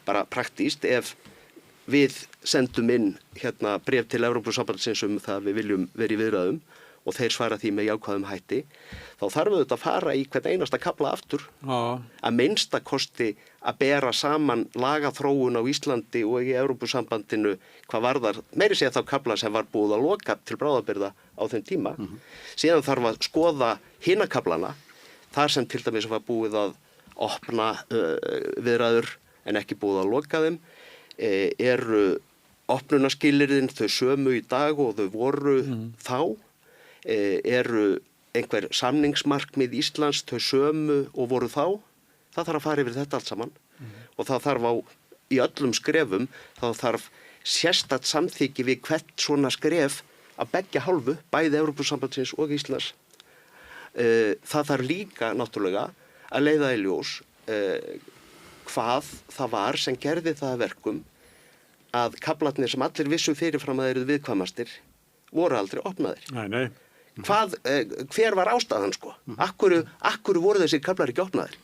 Bara praktískt ef við sendum inn bréf til Evrópusambandsins það við viljum vera í viðræðum og þeir svara því með jákvæðum hætti, þá þarf auðvitað að fara í hvern einasta kafla aftur, að minnsta kosti að bera saman lagaþróun á Íslandi og í Evrópusambandinu hvað varðar, meiri segja þá kafla sem var búið að loka til bráðabirgða á þeim tíma. Síðan þarf að skoða hina kaflana, þar sem til dæmis var búið að opna viðræður en ekki búið að loka þeim, eru opnunarskilyrðin þau sömu í dag og þau voru þá, eru einhver samningsmarkmið Íslands þau sömu og voru þá. Það þarf að fara yfir þetta allt saman og það þarf í öllum skrefum, þá þarf sérstakt samþykki við hvert svona skref að beggja hálfu, bæði Evrópusambandsins og Íslands. Það þarf líka náttúrulega að leiða í ljós hvað það var sem gerði það að verkum að kaflarnir sem allir vissu fyrirfram að eru viðkvæmastir voru aldrei opnaðir. Nei. Hver var ástæðan sko? Akkur voru þessir kaflar ekki opnaðir?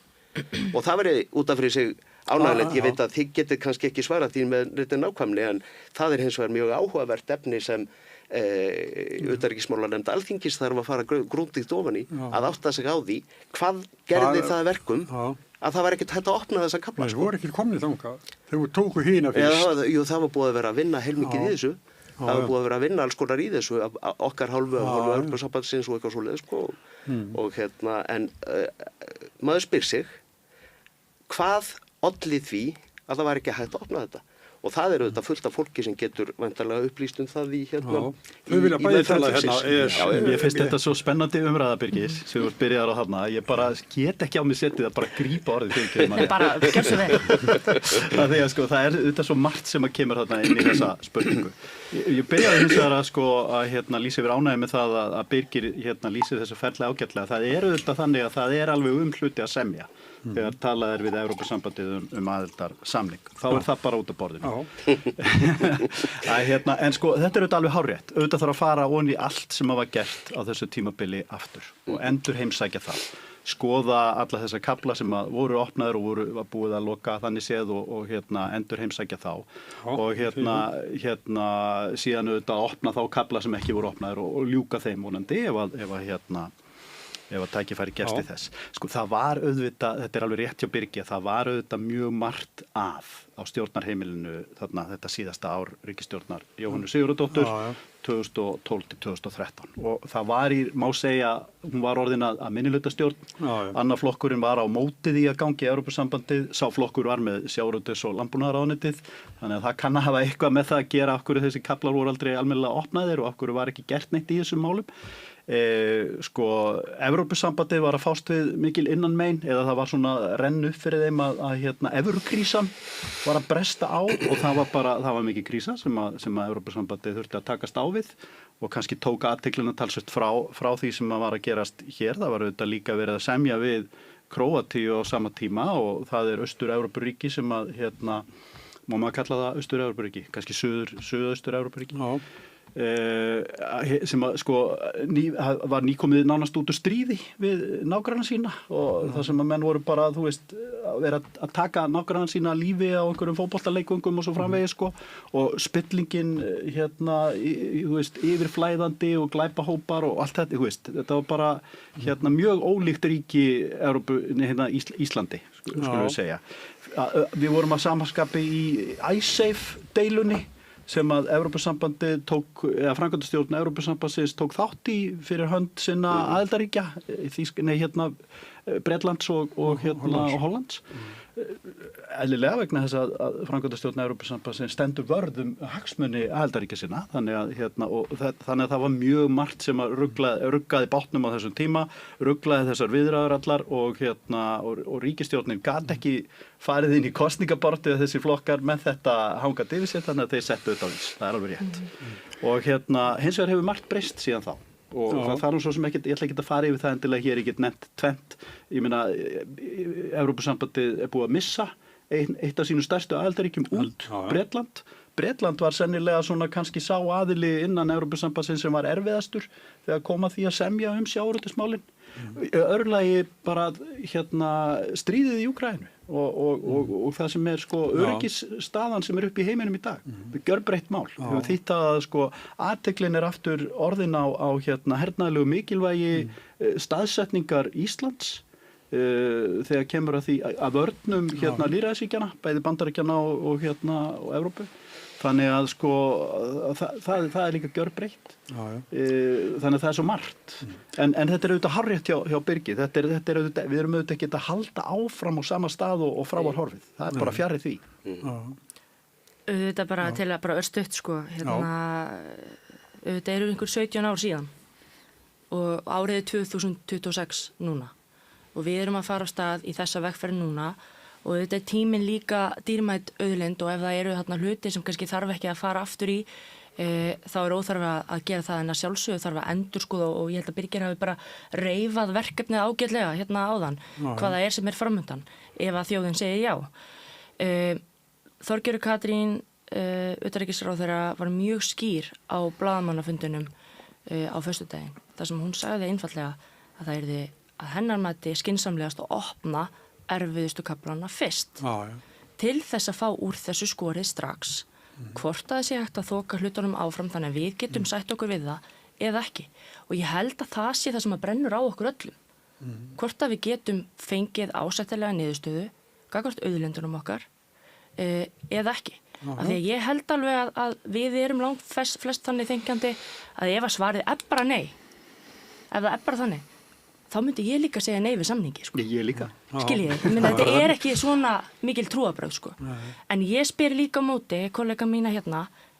Og það veri út af fyrir sig ánægilegt. Ég veit að þið getið kannski ekki svarað því með þetta nákvæmni, en það hins vegar mjög áhugavert efni sem utanríkismálanefnd Alþingis þarf að fara grundigt ofan í, að átta sig á því hvað gerði það að verkum að það var ekkert hægt að opna þessa kafla. Nei, voru ekki komnið þangað. Þau tóku hína fyrst. Jú, það var búið að vera að vinna heilmikið í þessu. Það var búið að vera að vinna alls konar í þessu, okkar hálfu af hálfu Evrópusambandsins og eitthvað svoleiðis sko. Og en maður spyr sig, hvað olli því að það var ekki hægt að opna þetta? Og það eru þetta fullt af fólki sem getur væntanlega upplýst það í Þau vilja bæði tala Ég finnst þetta svo spennandi umræða, Birgir, sem þú byrjar á þarna. Ég bara get ekki á mig setið að bara grípa orðið fyrir manni. Bara gjör svo vel. Það er sko, það er þetta svo margt sem að kemur þarna inn í þessa spurningu. Ég byrjaði hins vegar að lýsa yfir ánægju með það að Birgir lýsir þessu ferli ágætlega. Það er auðvitað þannig að það er alveg hluti að semja. Þegar talað er við Evrópusambandið aðildarsamning. Þá er það bara út af borðinu. En sko, þetta er auðvitað alveg hárrétt. Auðvitað þarf að fara ofan í allt sem var gert á þessu tímabili aftur og endur heimsækja það. Skoða alla þessa kafla sem voru opnaður og var búið að loka þannig séð og endur heimsækja þá. Og síðan auðvitað opna þá kafla sem ekki voru opnaður og ljúka þeim vonandi ef að tækifæri gefst í þess. Sko, það var auðvitað, þetta er alveg rétt hjá Birgi, það var auðvitað mjög margt á stjórnarheimilinu þetta síðasta ár ríkisstjórnar Jóhönnu Sigurðardóttur 2012 til 2013. Og það var má segja, hún var orðin að minnihlutastjórn. Annar flokkurinn var á móti því að gangi í Evrópusambandið, sá flokkur var með sjávarútvegs- og landbúnaðarráðuneytið, þannig að það kann að hafa eitthvað með það að gera af hverju þessi kaflar voru aldrei almennilega opnaðir og af hverju var ekki gert neitt í þessum málum. Evrópusambandið var að fást við mikil innanmein eða það var svona renn upp fyrir þeim að evrukrísan var að bresta á og það var mikil krísa sem að Evrópusambandið þurfti að takast á við og kannski tók athyglina talsvert frá því sem var að gerast hér. Það var auðvitað líka verið að semja við Króatíu á sama tíma og það er Austur-Evrópuríki sem að má maður kalla það Austur-Evrópuríki, kannski Suðaustur-Evrópuríki. Sem var nýkomið nánast út úr stríði við nágranna sína og það sem að menn voru bara, þú veist, að vera að taka nágranna sína lífi á einhverjum fótboltaleikvöngum og svo framvegis sko og spillingin þú veist, yfirflæðandi og glæpahópar og allt þetta, þú veist, þetta var bara mjög ólíkt ríki Íslandi, skulum við segja. Við vorum að samaskapi í Icesave deilunni sem að Evrópusambandið framkvæmdastjórn Evrópusambandsins tók þátt í fyrir hönd sinna aðildarríkja, Bretlands og Hollands. Eðlilega vegna þess að framkvæmdastjórn Evrópusambandsins stendur vörð hagsmuni aðildarríkja sinna, þannig að það var mjög margt sem að ruggaði bátnum á þessum tíma, ruggaði þessar viðræður allar og ríkisstjórnin gat ekki farið inn í kosningabaráttu eða þessi flokkar með þetta hangandi yfir sér, þannig að þeir settu þetta á eins. Það er alveg rétt. Og hins vegar hefur margt breyst síðan þá. Og það er svo sem ég ætla ekki að fara yfir það endilega hér, ég get nefnt tvennt. Ég meina, Evrópusambandið er búið að missa eitt af sínu stærstu aðildarríkjum út, Bretland, Bretland var sennilega svona kannski sá aðili innan Evrópusambandsins sem var erfiðastur þegar kom að því að semja sjávarútvegsmálin. Örlagi bara stríðið í Úkraínu og það sem sko öryggisstaðan sem upp í heiminum í dag. Það er gjörbreytt mál. Við þýtt að sko athygli aftur orðin á hernaðarlegu mikilvægi staðsetningar Íslands þegar kemur að því að vörnum lýðræðisríkjanna, bæði Bandaríkjanna og Evrópu. Þannig að sko það er líka gjörbreytt. Þannig að það er svo margt. En þetta er auðvitað hárrétt hjá Birgi. Þetta er auðvitað, við erum auðvitað ekki að halda áfram á sama stað og frá var horfið. Það er bara fjarri því. Auðvitað bara til að bara örstutt sko. Auðvitað eru einhver 17 ár síðan og árið 2026 núna. Og við erum að fara á stað í þessa vegferð núna og þetta er tíminn líka dýrmætt auðlind og ef það eru þarna hluti sem kannski þarf ekki að fara aftur í þá er óþarf að gera það en að sjálfsögðu þarf að endurskoða og ég held að Birgir hafi bara reifað verkefnið ágætlega áðan hvað það er sem er framundan ef að þjóðin segir já. Þorgerður Katrín utanríkisráðherra var mjög skýr á blaðamannafundinum á föstudaginn þar sem hún sagði einfaldlega að það yrði að hennar mati skynsamlegast að opna erfiðustu kaflana fyrst til þess að fá úr þessu skorið strax hvort að það sé hægt að þoka hlutunum áfram þannig að við getum sætt okkur við það eða ekki og ég held að það sé það sem að brennur á okkur öllum hvort að við getum fengið ásættilega niðurstöðu gagnvart auðlindunum okkar eða ekki af því að ég held alveg að við erum langt flest þannig þengjandi að ef að svarið er bara nei ef það er bara þannig þá myndi ég líka segja nei við samningi sko. Ég líka. Skilji ég, þetta er ekki svona mikil trúarbrögð sko. En ég spyr líka á móti kollega mína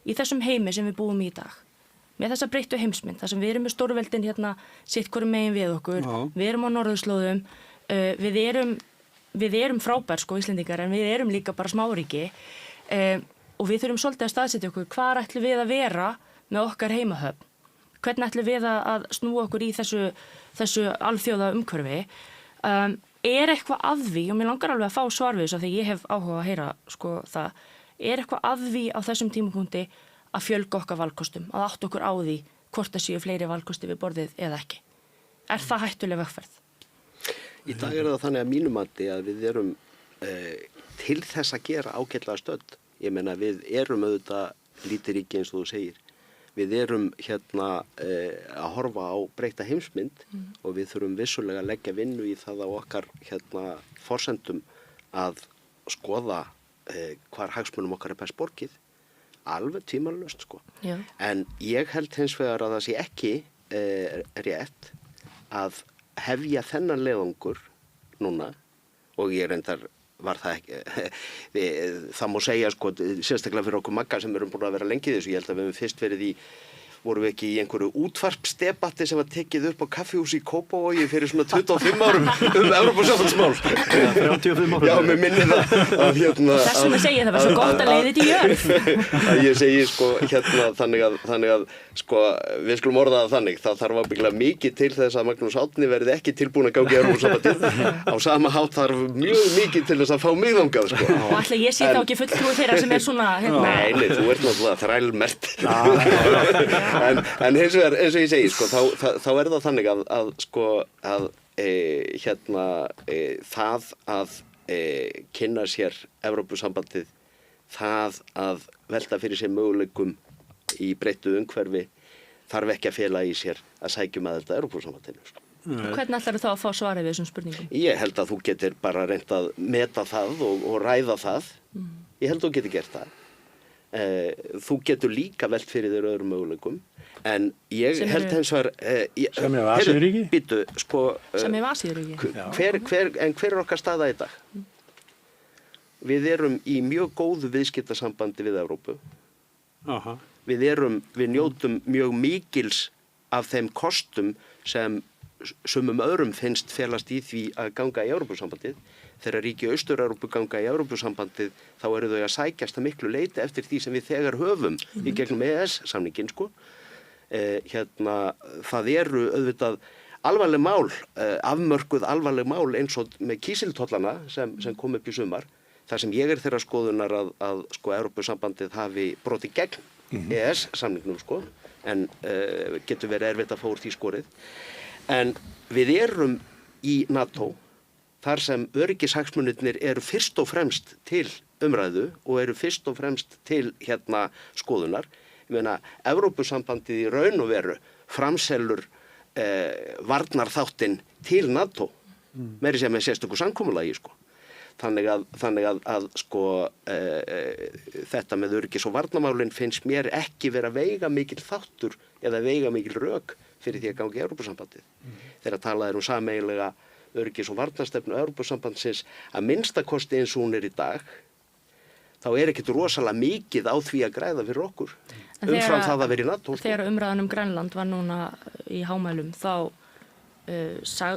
í þessum heimi sem við búum í dag. Með þessa breyttu heimsmynd, þar sem við erum með stórveldin sitt hvorum megin við okkur, við erum á norðurslóðum, við erum frábær sko Íslendingar en við erum líka bara smáríki og við þurfum svolítið að staðsetja okkur hvar ætlum við að vera með okkar heimahöfn. Hvernig ætlum við að snúa okkur í þessu alþjóða umhverfi er eitthvað að því og mér langar alveg að fá svar við þessu af því ég hef áhuga að heyra sko það er eitthvað að því á þessum tímapunkti að fjölga okkar valkostum að átta okkur á því hvort það séu fleiri valkosti við borðið eða ekki það hættuleg vegferð? Í dag það þannig að mínu mati að við erum til þess að gera ágætlega stödd ég meina við erum auðvitað lítið ríki eins og þú segir við erum að horfa á breytta heimsmynd og við þurfum vissulega að leggja vinnu í það á okkar forsendum að skoða hvar hagsmunum okkar er best borgið alveg tímalaust sko. En ég held hins vegar að það sé ekki rétt að hefja þennan leiðangur núna og ég reyndar var það ekki það má segja sko sérstaklega fyrir okkur magga sem erum búin að vera lengi í þessu ég held að við hefum fyrst verið vorum við ekki í einhverju útvarpsdebatti sem var tekið upp á kaffihúsi í Kópavogi fyrir svona 25 árum Evrópusambandsmál 35 árum Já, mér minni það að Þess vegna segi ég það var svo gott að leiði þetta í jörð að ég segi sko þannig að sko við skulum orða það þannig það þarf ábyggilega mikið til þess að Magnús Árni verði ekki tilbúin að ganga í Evrópusambandið á sama hátt þarf mjög mikið til þess að fá mig þangað sko og ætla ég sé þá ekki fulltrúi þeirra sem er svona Nei, þú ert náttúrulega þrælmert en hins vegar eins og ég segi sko þá er það þannig að sko að það að kynna sér Evrópusambandið það að velta fyrir sér möguleikum í breyttu umhverfi þarf ekki að fela í sér að sækjum að þetta Evrópusambandinu sko. Hvernig ætlar þú þá að fá svarið við þessum spurningum? Ég held að þú getur bara reynt að meta það og ræða það ég held að þú getur gert það þú getur líka velt fyrir þér öðrum möguleikum en ég held hins vegar sem er Asíuríki býtu sko sem er Asíuríki hver er okkar staða í dag við erum í mjög góðu viðskiptasambandi við Evrópu við njótum mjög mikils af þeim kostum sem sumum öðrum finnst felast í því að ganga í Evrópusambandið þegar ríki Austur-Evrópu ganga í Evrópusambandið þá eru þau að sækjast að miklu leyti eftir því sem við þegar höfum í gegnum EES-samningin sko. Það eru auðvitað alvarleg mál, afmörkuð alvarleg mál eins og með kísiltollana sem kom upp í sumar þar sem ég þeirra skoðunar að sko Evrópusambandið hafi brotið gegn EES-samningnum sko, en getur verið erfitt að fá úr því skorið. En við erum í NATO, þar sem öryggishagsmunirnir eru fyrst og fremst til umræðu og eru fyrst og fremst til skoðunar. Ég meina, Evrópusambandið í raun og veru framselur varnarþáttinn til NATO, meiri sem með sérstöku samkomulagi sko. Þannig að sko þetta með öryggis- og varnarmálin finnst mér ekki vera veigamikil þáttur eða veigamikil rök fyrir því að gangi í Evrópusambandið. Þegar talað sameiginlega öryggis- og varnarstefnu Evrópusambandsins að minnstakosti eins og hún í dag, þá ekkert rosalega mikið á því að græða fyrir okkur. Umfram það að vera í NATO. Þegar umræðan Grænland var núna í hámælum, þá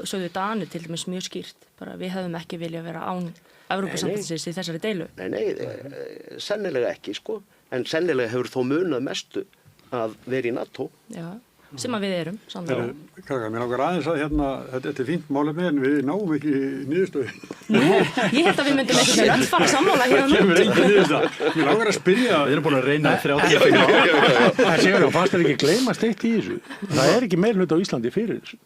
sögðu Danir til dæmis mjög skýrt. Bara við hefðum ekki vilja vera án Evrópusambandsins í þessari deilu. Nei, sennilega ekki, sko. En sennilega hefur þó munað mestu að vera í NATO. Já. Sem að við erum, sannlega. Krakkar, mér langar aðeins að þetta fínt málefni en við náum ekki niðurstöðu. Ég held að við myndum ekki öll fara sammála hér og nú. Það kemur engin niðurstöða. Mér langar að spyrja. Við erum búin að reyna 35 ára. Það séu að fannst ekki gleymast eitt í þessu. Það ekki meirhluti á Íslandi fyrir þessu.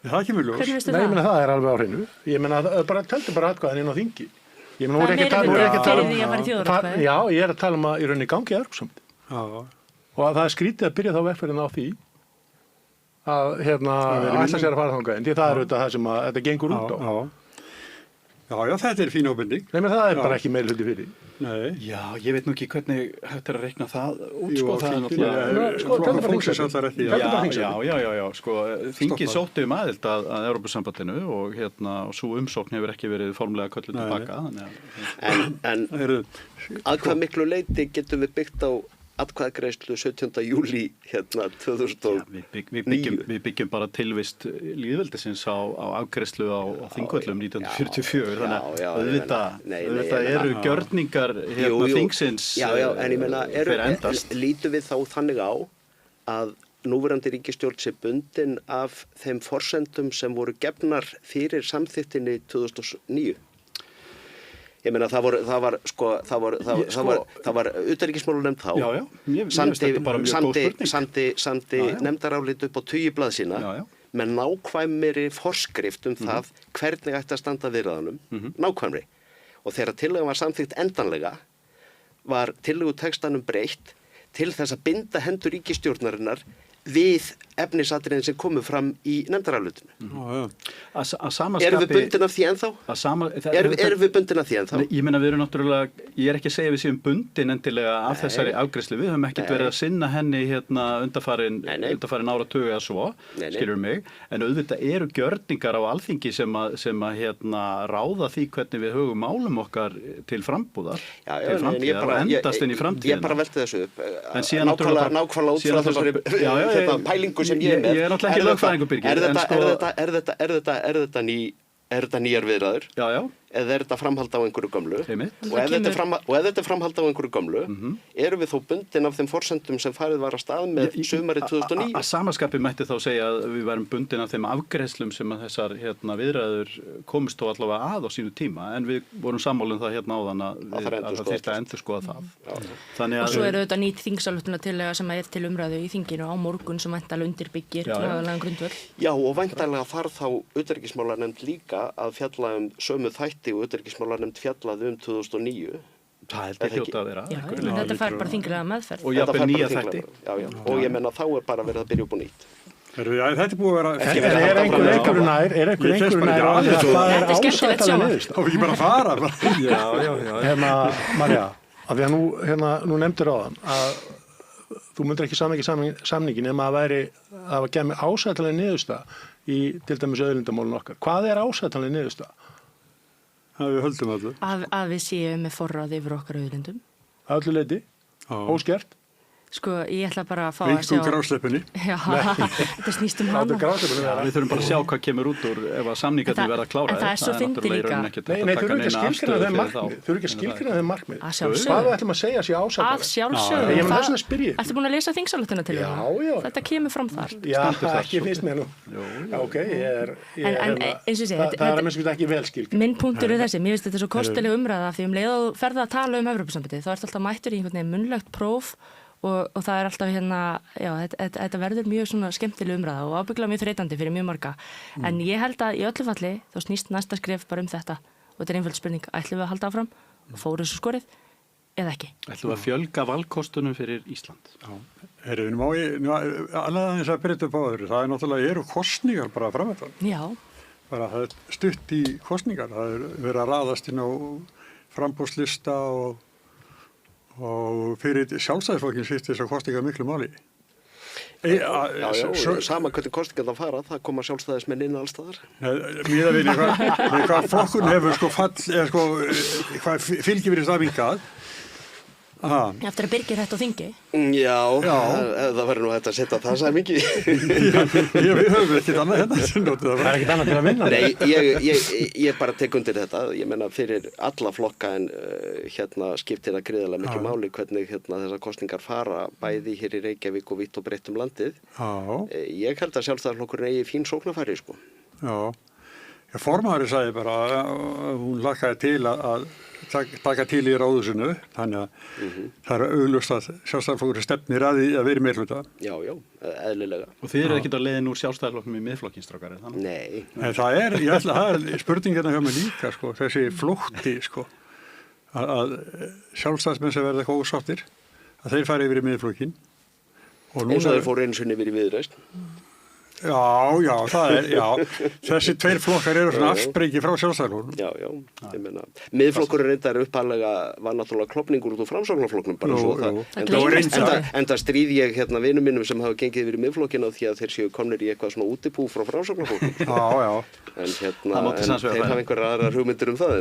Það kemur ljós. Hvernig veistu Nei, það? ég meina það alveg á hreinu. Ég meina teltu bara atkvæðin inn á þingi. Ég meina, Það meirihluti fyrir því að fara í þjóðaratkvæði. Já, ég að tala að í rauninni gangi í Evrópusambandið. Og að það skrítið að byrja þá vegferðin á því að ætla sér að fara þangað, en því það auðvitað það sem að þetta gengur út á. Já, þetta fín ábending. Nei, menn það bara ekki meirihluti fyrir. Nei. Já, ég veit nú ekki hvernig hægt að reikna það út, Jú, sko, það náttúrulega... Flokkur fólksins alltaf rétt í það. Já, sko, þingið sótti aðild að Evrópusambandinu og svo umsókn hefur ekki verið formlega kölluð tilbaka. En að hvað miklu leyti getum við byggt á atkvæðagreiðslu 17. júlí 2009? Við byggjum bara tilvist lýðveldisins á afgreiðslu á Þingvöllum 1944, þannig að auðvitað eru gjörningar þingsins en ég meina, lítum við þá þannig á að núverandi ríkisstjórn sé bundin af þeim forsendum sem voru gefnar fyrir samþykktinni 2009? Ég meina það var utanríkismálanefnd þá, samdi nefndarálit upp á 20 blaðsíðna með nákvæmri forskrift það hvernig ætti að standa viðræðunum, nákvæmri. Og þegar tillagan var samþykkt endanlega, var tillögutextanum breytt til þess að binda hendur ríkisstjórnarinnar við efnisatriðin sem komu fram í nefndarálitinu. Erum við bundin af því ennþá? Erum við bundin af því ennþá? Ég meina við erum náttúrulega, ég ekki að segja við séum bundin endilega af þessari afgreiðslu. Við höfum ekkert verið að sinna henni undanfarin áratugi eða svo, skilur mig. En auðvitað eru gjörningar á Alþingi sem að ráða því hvernig við höfum málum okkar til frambúðar, til framtíðar og endast inn í framtíðina. Ég bara velti þessu upp. Nákvæmlega út frá þessari pælingu sem ég með. Ég er náttúrulega ekki lögfræðingur, Birgir. Er þetta nýjar viðræður? Já. Eða þetta framhald á einhverju gömlu? Og ef þetta framhald á einhverju gömlu, erum við þó bundin af þeim forsendum sem farið var að stað með sumarið 2009? Að samaskapi mætti þá segja að við værum bundin af þeim afgreiðslum sem að þessar viðræður komist þó allavega að á sínu tíma, en við vorum sammálum það áðan að það þyrfti að endurskoða það. Og svo eru þetta nýtt þingsályktunartillaga sem er til umræðu í þinginu á morgun sem væntanlega undirbyggir lagalegan grundvöll. Já, og væntanlega þarf þá utanríkismálanefnd líka að fjalla sömu þætti og utanríkismálanefnd fjallaði 2009. Það heldur hljóta að vera. Já, þetta fær bara þinglega meðferð. Og jafnvel nýja þætti. Já. Og ég menna þá bara verið að byrja upp á nýtt. Þetta er búið að vera... Er einhver nær að það er ásættanlega niðurstaða? Þá ekki bara að fara. Já. Marja, af því að nú nefndir á þann að þú myndir ekki samningin nema að það var gefið ásættanlega niðurstaða í til dæmis auðlindamálun okkar. Hvað er ásættanlega niðurstaða? Það við höldum allir. Að við séum með forráð yfir okkar auðlindum. Að öllu leyti, óskert. Sko, ég ætla bara að fá að sjá... Vinkum grásleppunni. Já, þetta snýst hana. Við þurfum bara að sjá hvað kemur út úr ef að samningarnir verða kláraðir. En það er svo fyndið líka. Nei, þau eru ekki að skilgreina þeim markmið. Að sjálfsögðu. Hvað ætlum að segja sér ásættar? Að sjálfsögðu. Ég með þess að spyrja. Ertu búin að lesa þingsályktunartillöguna? Já. Þetta kemur fram þar. Já, ekki finnst mér nú. Já, ok, það er að minnst ekki vel skilgreina. Minn punktur er þessi, mér finnst þetta svo kostileg umræða því leið og ferð að tala Evrópusambandið, þá ert alltaf mættur í einhvern veginn munnlegt próf og það er alltaf þetta verður mjög svona skemmtileg umræða og ábygglega mjög þreytandi fyrir mjög marga. En ég held að í öllu falli þá snýst næsta skref bara þetta og þetta er einföld spurning, ætlum við að halda áfram og fóru þessu skorið eða ekki? Ætlum við að fjölga valkostunum fyrir Ísland? Já, nú má ég alveg aðeins að byrja upp á öðru, það er náttúrulega eru kosningar bara framöndan. Já. Bara það er stutt í kosningar, það er verið að raðast inn á framboðslista og fyrir sjálfstæðisflokkin sýtt þess að kosninga miklu máli. Sama hvernig kostingar það fara, það koma sjálfstæðismenn inn allstaðar. Mér að vinna hvað flokkun hefur hvað fylgir fyrir það minkað. Eftir að Birgir hætt á þingi? Já, það verður nú hægt að setja það sæmingi. Við höfum ekkert annað hérna. Það er ekkert annað til að vinna. Nei, ég bara tek undir þetta. Ég menna fyrir alla flokka en skiptir það gríðarlega miklu máli hvernig þessar kosningar fara bæði hér í Reykjavík og vítt og breitt um landið. Ég held að sjálfstæðisflokkurinn eigi fín sóknarfæri, sko. Já, formaðurinn sagði bara að hún lakaði til að taka til í ráðhúsinu, þannig að það er augljóst að sjálfstæðisflokkurinn stefnir að vera í meirihluta. Já, eðlilega. Og þið eru ekkert á leiðin úr sjálfstæðisflokknum í miðflokkinstrákar, er það? Nei. En það er spurningina hjá mig líka, sko, þessi flótti, sko, að sjálfstæðismenn sem verða eitthvað ósáttir, að þeir fara yfir í miðflokkin. Eins og þeir fóru einu sinni yfir í Viðreisn. Þessi tveir flokkar eru svona afsprengið frá sjálfstæðisflokknum. Já, ég meina, miðflokkurinn reyndar upphaflega var náttúrulega klofningur út úr Framsóknarflokknum bara svo það. Enda stríð ég vinum mínum sem hafa gengið yfir í miðflokkina því að þeir séu komnir í eitthvað svona útibú frá Framsóknarflokknum. En þeir hafa einhverjar aðrar hugmyndir um það.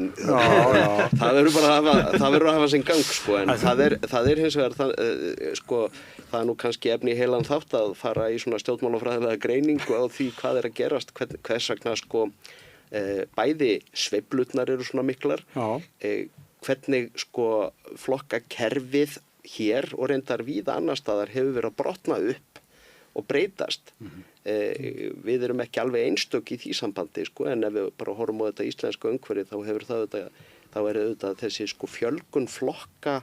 Það verður að hafa sinn gang, sko, en það er hins vegar, sko, það er nú kannski efni í heilan þátt að fara í svona stjórnmálafræðilega greiningu á því hvað er að gerast, hvers vegna sko bæði sveiflurnar eru svona miklar, hvernig sko flokkakerfið hér og reyndar víða annar staðar hefur verið að brotna upp og breytast. Við erum ekki alveg einstök í því sambandi, sko, en ef við bara horfum á þetta íslenska umhverfi þá er auðvitað þessi sko fjölgun flokka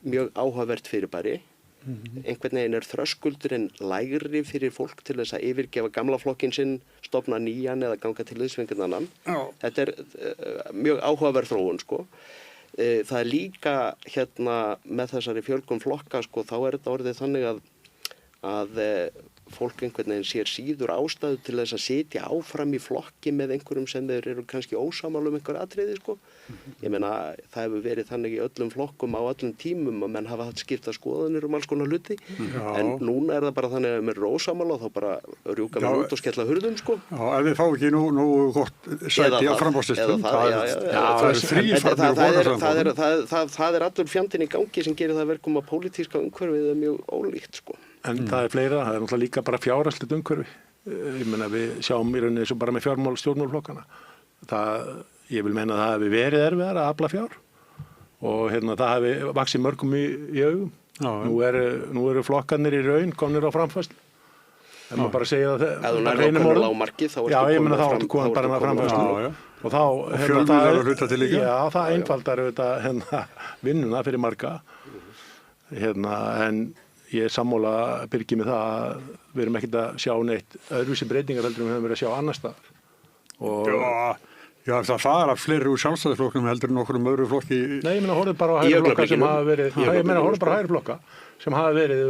mjög áhugavert fyrirbæri. Einhvern veginn er þröskuldurinn lægri fyrir fólk til þess að yfirgefa gamla flokkinn sinn, stofna nýjan eða ganga til þess einhvern annan. Þetta er mjög áhugaverð þróun, sko. Það er líka með þessari fjölgun flokka, sko, þá er þetta orðið þannig að fólk einhvern veginn sér síður ástæðu til þess að sitja áfram í flokki með einhverjum sem þeir eru kannski ósammála um einhver atriði, sko. Ég meina, það hefur verið þannig í öllum flokkum á öllum tímum að menn hafa hatt skipta skoðanir alls konar hluti. En núna er það bara þannig að menn eru ósammála og þá bara rjúka menn út og skella hurðum, sko. Já, ef við fá ekki nú gott sæti á framboðslistum, það er allur fjandinn í gangi sem gerir það verkum að pólitíska umhverfið er mjög ólíkt, sko. En það er fleira, það er náttúrulega líka bara fjárhagslegt umhverfi. Ég meina, við sjáum í rauninni eins og bara með stjórnmálaflokkana. Ég vil meina að það hefði verið erfiðar að afla fjár og það hefði vaxið mörgum í augum. Nú eru flokkarnir í raun komnir á framfærslu. En maður bara segja það. Ef þú nærðu ákveðnu lágmarki þá ertu komin bara með framfærslu. Og þá fjölmiðlar að hluta til líka. Já, það einfaldar vinnuna fyrir marga. En ég er sammála Birgi með það að við erum ekkert að sjá neitt öðruvísi breytingar heldur en við höfum verið að sjá annars staðar. Já, það fara fleiri úr sjálfstæðisflokknum heldur en okkur öðru flokki. Nei, ég meina horfðu bara á hægri flokka sem hafa verið, horfðu bara á hægri flokka sem hafa verið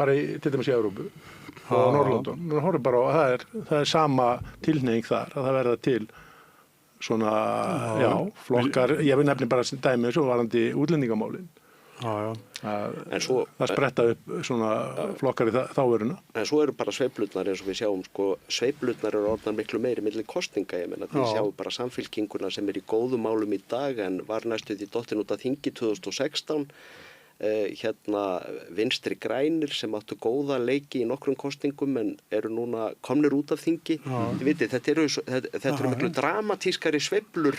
bara til dæmis í Evrópu og Norrlöndum. Horfðu bara á, það er sama tilhneiging þar að það verða til svona, flokkar, ég vil nefni bara dæmi eins og varandi útlendingamálin. Það spretta upp svona flokkar í þáveruna. En svo eru bara sveiflurnar eins og við sjáum, sko, sveiflurnar eru orðnar miklu meiri milli kosninga, ég meina því sjáum bara Samfylkinguna sem er í góðum málum í dag en var næstu því dottin út af þingi 2016 vinstri grænir sem áttu góða leiki í nokkrum kosningum en eru núna komnir út af þingi. Þið vitið, þetta eru miklu dramatískari sveiflur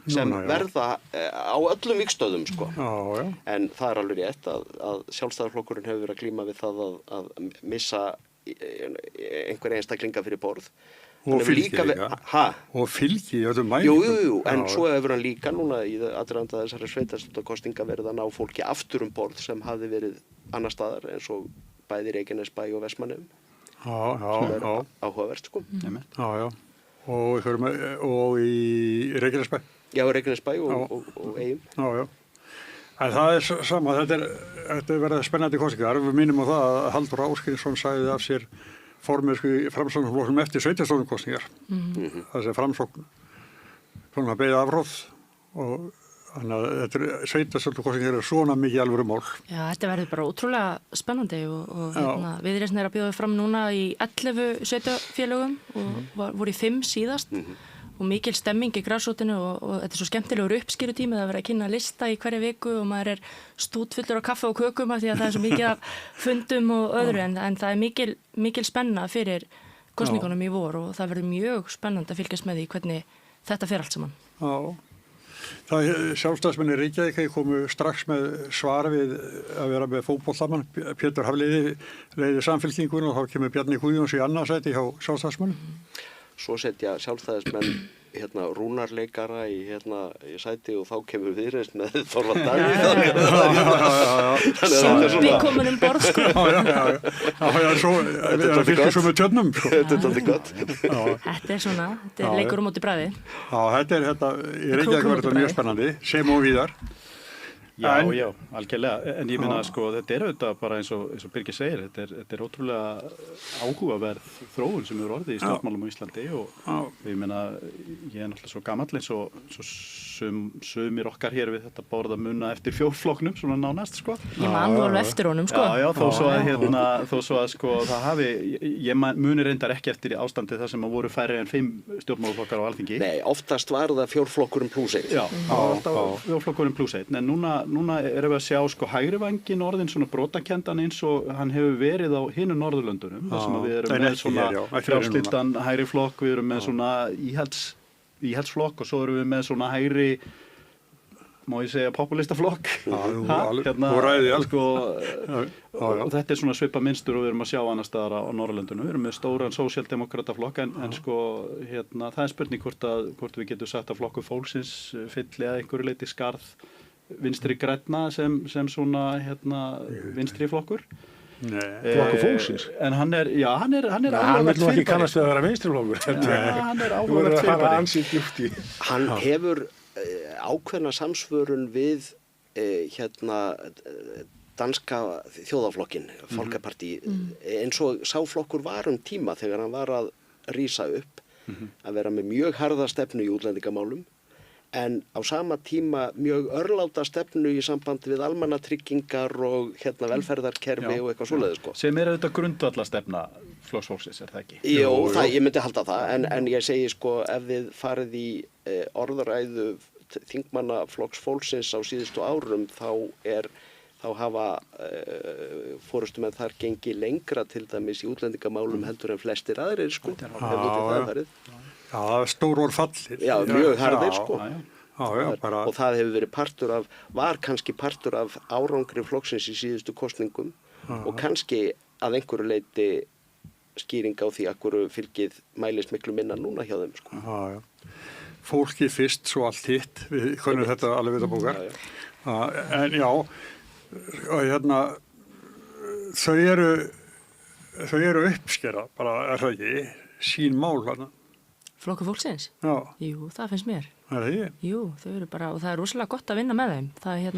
sem verða á öllum vígstöðum, sko. En það alveg rétt að Sjálfstæðisflokkurinn hefur verið að glíma við það að missa einhverja einstaklinga fyrir borð. Og fylgi líka. Og fylgi, Jú, en svo hefur hann líka núna í aðdraganda þessari sveitarstjórnarkosninga verið að ná fólki aftur borð sem hafði verið annar staðar eins og bæði Reykjanesbæ og Vestmannaeyjum. Sem er áhugavert, sko. Já. Og í Reykjanesbæ? Já, Reykjanesbæ og Eyjum. Já. En það sama, þetta er verið spennandi kosningar. Við minnum á það að Halldór Ásgrímsson sagði af sér formennsku í Framsóknarflokknum eftir sveitarstjórnarkosningar. Það sem Framsókn svona beið afróð og þannig að þetta sveitarstjórnarkosningar svona mikið alvöru mál. Já, þetta verður bara ótrúlega spennandi og Viðreisn er að bjóða fram núna í 11 sveitarfélögum og voru í 5 síðast. Og mikil stemming í grasrótinu og þetta er svo skemmtilegur uppskýrutími að vera að kynna lista í hverja viku og maður er stútfullur á kaffe og kökum af því að það er svo mikið af fundum og öðru en það er mikil spenna fyrir kosningunum í vor og það verður mjög spennandi að fylgjast með því hvernig þetta fer allt saman. Það Sjálfstæðismenn í Reykjavík komu strax með svar við að vera með fótboltamann. Pétur Hafliði leiði Samfylkingun og þá kemur Bjarni Guðjóns í annað sæti hjá Sjálfstæðismenn. Svo setja Sjálfstæðismenn rúnarleikara í sæti og þá kemur Viðreisn með Þorvald Davíð. Soppi komin borð, sko. Já, svo það fylgir svo með tjörnum, sko. Þetta er alltaf gott. Þetta er svona, þetta er leikur móti bragði. Já, þetta í Reykjavík verður þetta mjög spennandi, sem og víðar. Já, algjörlega, en ég minna sko þetta er auðvitað bara eins og Birgir segir, þetta er ótrúlega áhugaverð þróun sem hefur orðið í stjórnmálum á Íslandi og ég minna, ég er náttúrulega svo gamall eins og sumir okkar hér við þetta borða munna eftir fjórflokknum, svona nánast sko. Ég man nú alveg eftir honum sko. Já, þó svo að sko það hafi, ég muni reyndar ekki eftir í ástandi þar sem að voru færri en 5 stjórnmálaflokkar á Alþingi. Nei, oftast var það fjórflokkurinn +1. Já, alltaf fjórflokkurinn +1, en núna erum við að sjá sko hægri vænginn orðin svona brotakenndan eins og hann hefur verið á hinum Norðurlöndunum þar sem við erum með svona frjálslyndan hægri flokk, við erum með svona íhaldsflokk og svo erum við með svona hægri, má ég segja, populistaflokk. Þú ræði allt. Og þetta er svona svipa mynstur og við erum að sjá annars staðar á Norðurlöndunum. Við erum með stóran sósíaldemokrataflokk en sko það er spurning hvort við getum sagt að flokkur fólksins fylli að einhverju leyti skarð vinstri grænna sem svona vinstri flokkur. Flokkur fólksins. En hann er áhugavert fyrirbæri. Hann vil nú ekki kannast við að vera vinstri flokkur. Hann er áhugavert fyrirbæri. Hann hefur ákveðna samsvörun við danska þjóðaflokkin, Folkeparti, eins og sá flokkur var tíma þegar hann var að rísa upp, að vera með mjög harða stefnu í útlendingamálum en á sama tíma mjög örláta stefnu í sambandi við almannatryggingar og velferðarkerfi og eitthvað svoleiðis sko. Sem er auðvitað grundvallastefna Flokks fólksins, er það ekki? Jó, ég myndi halda það, en ég segi sko ef við farið í orðræðu þingmanna Flokks fólksins á síðustu árum þá hafa forystumenn þar gengið lengra til dæmis í útlendingamálum heldur en flestir aðrir sko. Já, stór orð fallir. Já, mjög harðir sko. Bara... Og það hefur verið var kannski partur af árangri flokksins í síðustu kosningum og kannski að einhverju leyti skýring á því að hverju fylgið mælist miklu minna núna hjá þeim sko. Fólki fyrst, svo allt hitt, við konum þetta alveg vita bókar. En já, þau eru uppskera, bara er það ekki, sín mál hérna. Flokkur fólksins? Já. Jú, það finnst mér. Er það ekki? Jú, þau eru bara, og það er rosalega gott að vinna með þeim. Það er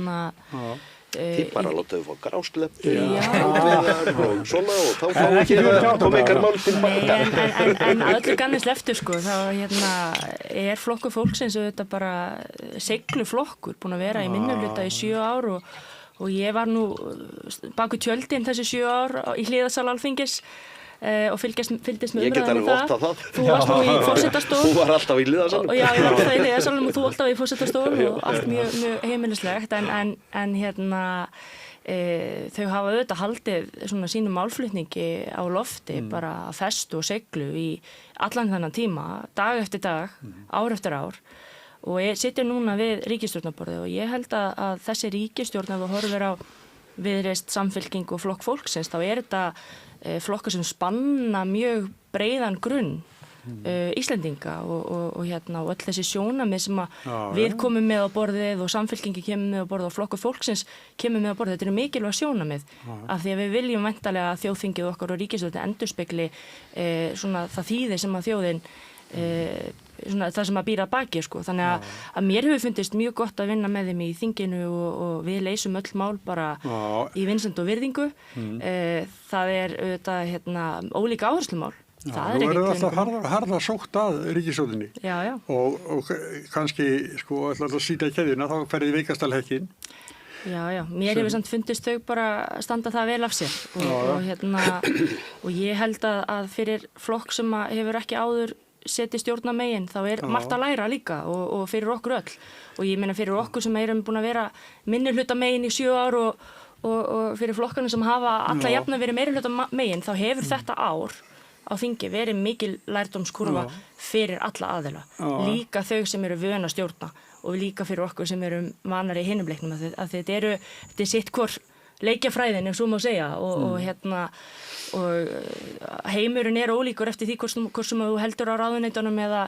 Þið bara látaðu fá grásleppi og svona og þá fáum við koma ykkar mál til baka. En að öllu ganni sleftu sko, þá er Flokkur fólksins auðvitað bara segluflokkur, búin að vera í minnihluta í 7 ár og ég var nú baku tjöldin þessi 7 ár í hliðarsal Alþingis og fylgdist með umræðinu það. Þú varst nú í forsetastól. Þú var alltaf í hliðarsalnum. Já, ég var alltaf í hliðarsalnum og þú alltaf í forsetastól og allt mjög heimilislegt en þau hafa auðvitað haldið svona sínum málflutningi á lofti bara að festu og seglu í allan þennan tíma, dag eftir dag, ár eftir ár og sitjum núna við ríkisstjórnarborðið og ég held að þessi ríkisstjórn ef þú horfir á Viðreisn, Samfylkingu og Flokk fólksins þá þetta flokkar sem spanna mjög breiðan grunn Íslendinga og öll þessi sjónarmið sem við komum með á borðið og Samfylkingi kemur með á borðið og Flokkur fólksins kemur með á borðið. Þetta eru mikilvæg sjónarmið af því að við viljum væntanlega að þjóðþingið okkar og ríkisstjórnin endurspegli svona það þýði sem að þjóðin svona það sem að býra að baki sko. Þannig að mér hefur fundist mjög gott að vinna með þeim í þinginu og við leysum öll mál bara í vinsemd og virðingu. Það auðvitað ólíka áherslumál. Nú verður alltaf harða sótt að ríkisstjórninni og kannski sko alltaf að sýta í keðjuna þá ferði veikastalhekkin. Já, mér hefur samt fundist þau bara standa það vel af sér og ég held að fyrir flokk sem hefur ekki áður setið stjórnarmegin þá margt að læra líka og fyrir okkur öll og ég meina fyrir okkur sem erum búin að vera minnihluta megin í 7 ár og fyrir flokkarnir sem hafa alla jafna verið meirihluta megin þá hefur þetta ár á þingi verið mikil lærdómskurfa fyrir alla aðila. Líka þau sem eru vön að stjórna og líka fyrir okkur sem eru vanari í hinum leiknum að þetta er sitt hvor leikjafræðin ef svo má segja og heimurinn ólíkur eftir því hvort sem þú heldur á ráðuneytunum eða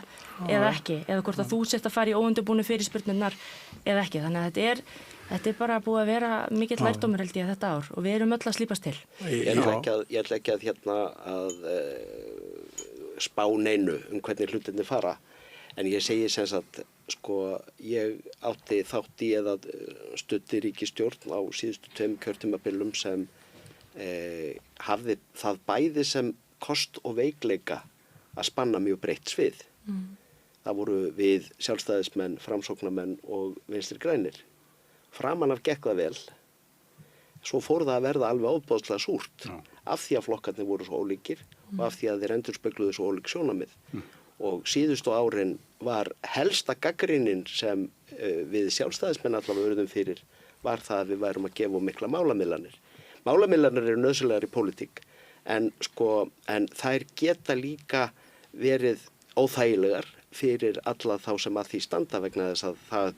ekki eða hvort að þú sért að fara í óundirbúnu fyrirspurnirnar eða ekki. Þannig að þetta er bara búið að vera mikill lærdómur held ég þetta ár og við erum öll að slípast til. Ég ætla ekki að spá neinu hvernig hlutinni fara en ég segi sem sagt sko ég átti þátt í eða studdi ríkisstjórn á síðustu 2 kjörtímabillum sem hafði það bæði sem kost og veikleika að spanna mjög breitt svið. Það voru við sjálfstæðismenn, framsóknarmenn og vinstri grænir. Framan af gekk það vel, svo fór það að verða alveg ofboðslega súrt af því að flokkarnir voru svo ólíkir og af því að þeir endurspegluðu svo ólík sjónarmið. Og síðustu árin var helsta gagnrýnin sem við sjálfstæðismenn allavega urðum fyrir var það að við værum að gefa mikla málamiðlanir. Málamiðlanir eru nauðsynlegar í pólitík en þær geta líka verið óþægilegar fyrir alla þá sem að því standa vegna þess að það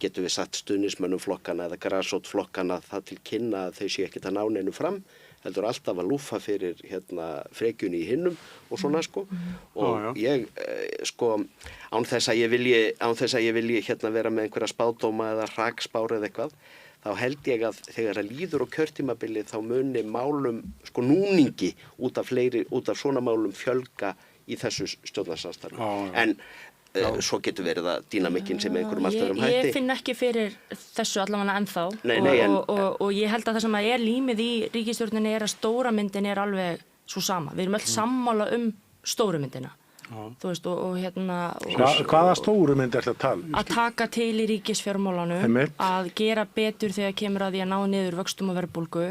getur við satt stuðnismönnum flokkana eða grasrótflokkana það til kynna að þau séu ekkert að ná neinu fram, heldur alltaf að lúffa fyrir frekjunni í hinnum og svona sko. Og ég sko án þess að ég vilji vera með einhverja spádóma eða hrakspár eða eitthvað, þá held ég að þegar að líður á kjörtímabilið þá muni málum sko núningi út af svona málum fjölga í þessu stjórnarsamstarfi. En svo getur verið að dýnamikinn sem einhverjum allt öðrum hætti. Ég finn ekki fyrir þessu allavega ennþá og ég held að það sem að límið í ríkisstjórninni að stóra myndin alveg svo sama. Við erum öll sammála stóru myndina. Þú veist, hvaða stóru mynd er þetta tala? Að taka til í ríkisfjármálunum, að gera betur þegar kemur að því að ná niður vöxtum og verðbólgu,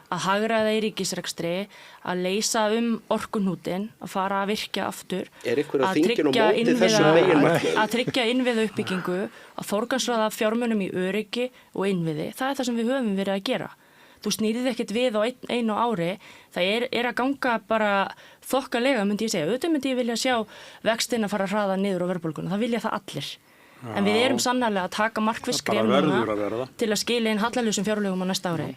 að hagræða í ríkisrekstri, að leysa orkuhnútinn, að fara að virkja aftur, að tryggja innviða uppbyggingu, að forgangsraða fjármunum í öryggi og innviði. Það það sem við höfum verið að gera. Þú snýrið ekkert við á einu ári, það að ganga bara þokkalega, myndi ég segja. Auðvitað myndi ég vilja sjá vextina fara að hraða niður á verðbólguna, það vilja það allir. En við erum sannarlega að taka markviss skref núna til að skila inn hallalausum fjárlögum á næsta ári.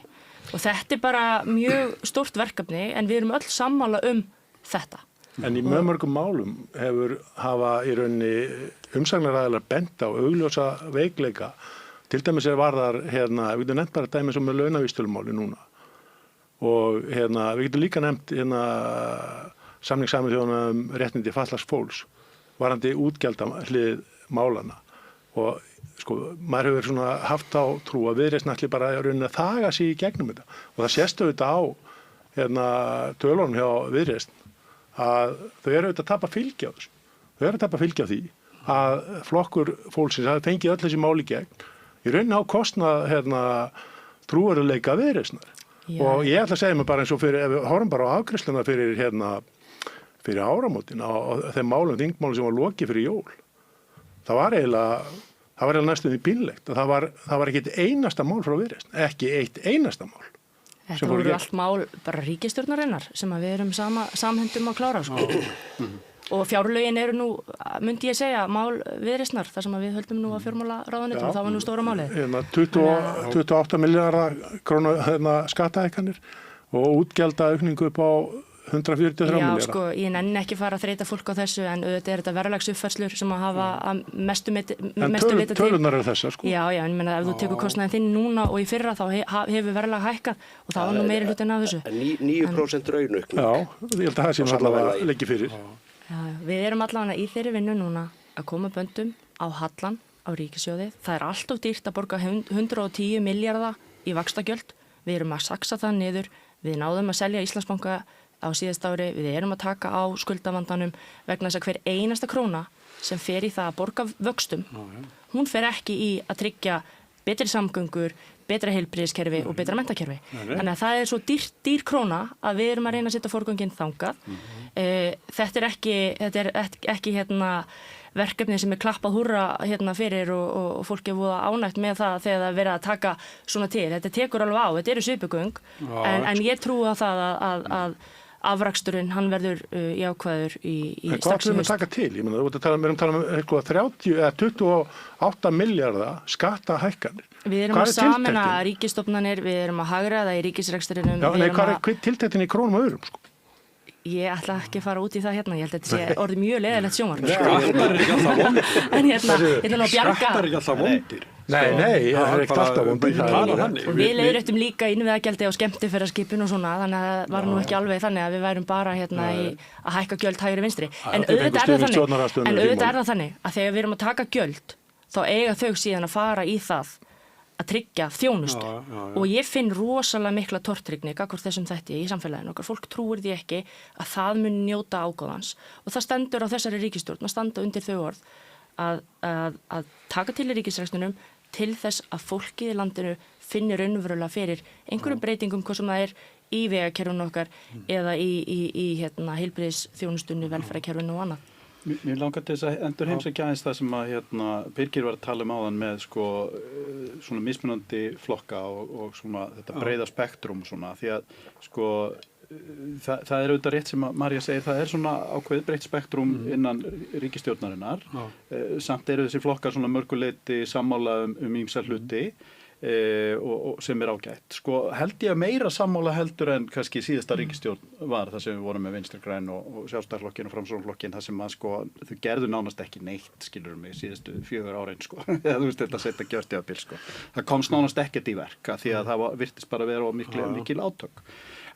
Og þetta bara mjög stórt verkefni en við erum öll sammála þetta. En í mörgum málum hafa í rauninni umsagnaraðilar bent á augljósa veikleika. Til dæmis varðar, við getum nefnt bara dæmis með launavísitölumáli núna. Og við getum líka nefnt samning Sameinuðu þjóðanna réttindi fatlaðs fólks varðandi útgjaldahlið málana. Og sko, maður hefur svona haft á trú að Viðreisn ætli bara að rauninni að þaga sig í gegnum þetta. Og það sést auðvitað á tölunum hjá Viðreisn að þau eru auðvitað að tapa fylgi á þessu. Þau eru að tapa fylgi á því að flokkur fólksins hafi fengið öll þessi mál í gegn. Í rauninni á kostnað trúverðuleika Viðreisnar. Og ég ætla að segja mig bara eins og ef við horfum bara á afgreiðsluna fyrir áramótin á þeim þingmálum sem var lokið fyrir jól. Það það var næstum því pínlegt að það var ekki eitt einasta mál frá Viðreisn, ekki eitt einasta mál. Þetta voru allt mál bara ríkisstjórnarinnar sem að við erum samhendum að klára sko. Og fjárlögin eru nú, myndi ég segja, mál Viðreisnar, þar sem að við höldum nú að fjármálaráðuneytinu og það var nú stóra málið. 28 milljarðar króna skattahækkanir og útgjaldaaukningu upp á 143 milljarða. Já, sko, ég nenni ekki fara að þreyta fólk á þessu en auðvitað er þetta verðlagsuppfærslur sem að hafa að mestu leita til. En tölunar eru þessar, sko. Já, en ég meina ef þú tekur kostnaðin þinn núna og í fyrra þá hefur verðlag hækkað og það var nú meiri hlutin af þessu. 9% raunukning. Já, ég held að það sé nú allavega leggja fyrir. Já, við erum allavega í þeirri vinnu núna að koma böndum á hallan á ríkissjóði. Það er alltof dýrt að borga 110 milljarða í vaxtagjöld. Við erum að saksa það niður. Við náðum að selja Íslandsbanka á síðast ári, við erum að taka á skuldavandanum vegna þess að hver einasta króna sem fer í það að borga vöxtum, hún fer ekki í að tryggja betri samgöngur, betra heilbrigðiskerfi og betra menntakerfi. Þannig að það er svo dýr króna að við erum að reyna að setja forganginn þangað. Þetta er ekki verkefni sem er klappað húrra fyrir og fólk er voða ánægt með það þegar það verið að taka svona til. Þetta tekur alveg á, þetta eru svipugöng, en ég trúi á það að afraksturinn, hann verður jákvæður í strax í haust. Hvað ætlum við að taka til? Ég meina, við erum að tala um 28 milljarða skattahækkanir. Við erum að sameina ríkisstofnanir, við erum að hagræða í ríkisrekstrinum. Já, nei, hvað er tiltektin í krónum og öðrum, sko? Ég ætla ekki að fara út í það hérna, ég held að þetta sé orðið mjög leiðilegt sjónvarp. Skattar er ekki alltaf vondir. En ég ætla nú að bjarga. Skattar er ekki alltaf vondir. Nei, það er ekkert alltaf vondir. Og við leiðréttum líka innviðagjaldi á skemmtiferðaskipin og svona, þannig að það var nú ekki alveg þannig að við værum bara að hækka gjöld hægri vinstri. En auðvitað er það þannig að þegar við erum að taka gjöld, þá eiga þau síðan að fara í það að tryggja þjónustu og ég finn rosalega mikla tortryggni gagnvart þessum þætti í samfélaginu okkar. Fólk trúir því ekki að það mun njóta ágóðans og það stendur á þessari ríkisstjórn að standa undir þau orð að taka til í ríkisrekstrinum til þess að fólkið í landinu finnir raunverulega fyrir einhverjum breytingum hvað sem það er í vegakerfinu okkar eða í heilbrigðisþjónustunni, velferðarkerfinu og annað. Mér langar til þess að endur heimsækja aðeins það sem að Birgir var að tala um áðan með svona mismunandi flokka og svona þetta breiða spektrum svona því að það er auðvitað rétt sem að María segir, það er svona ákveðið breitt spektrum innan ríkisstjórnarinnar. Samt eru þessi flokkar svona mörguleyti sammála ýmsa hluti. Og sem er ágætt. Held ég að meira sammála heldur en kannski síðasta ríkisstjórn var það sem við vorum með Vinstri græn og Sjálfstæðisflokkin og Framsóknarflokkin það sem að þau gerðu nánast ekki neitt skilur mig síðustu 4 árin eða þú veist þetta setja gjörtíðabil það komst nánast ekkert í verk því að það virtist bara vera mikil átök.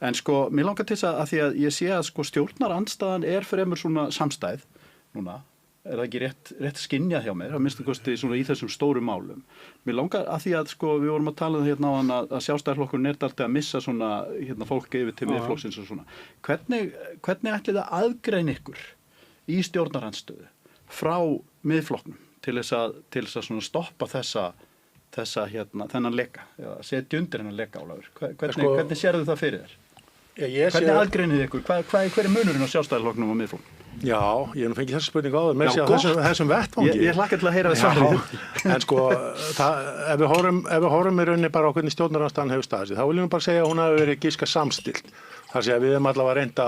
En mér langar til þess að því að ég sé að stjórnarandstaðan er fremur svona samstæð núna. Er það ekki rétt skynjað hjá mér, að minnstu kosti svona í þessum stóru málum. Mér langar að því að við vorum að tala hérna á hann að Sjálfstæðisflokkurinn er dálítið að missa svona fólk yfir til miðflokksins og svona. Hvernig ætlið að aðgreina ykkur í stjórnarandstöðu frá miðflokknum til þess að svona stoppa þennan leka, setja undir hennan leka, Ólafur? Hvernig sérðu það fyrir þér? Hvernig aðgreinið ykkur? Hver er munurinn á Sjálfstæðisflokknum og miðflokknum? Já, ég hef nú fengið þessu spurningu áður með sér á þessum vettvangi. Ég hlakka til að heyra það svarið. En ef við horfum í rauninni bara á hvernig stjórnarandstaðan hefur staðið sig, þá viljum við bara segja að hún hafi verið giska samstilt. Þar sé að við hefum allavega reynda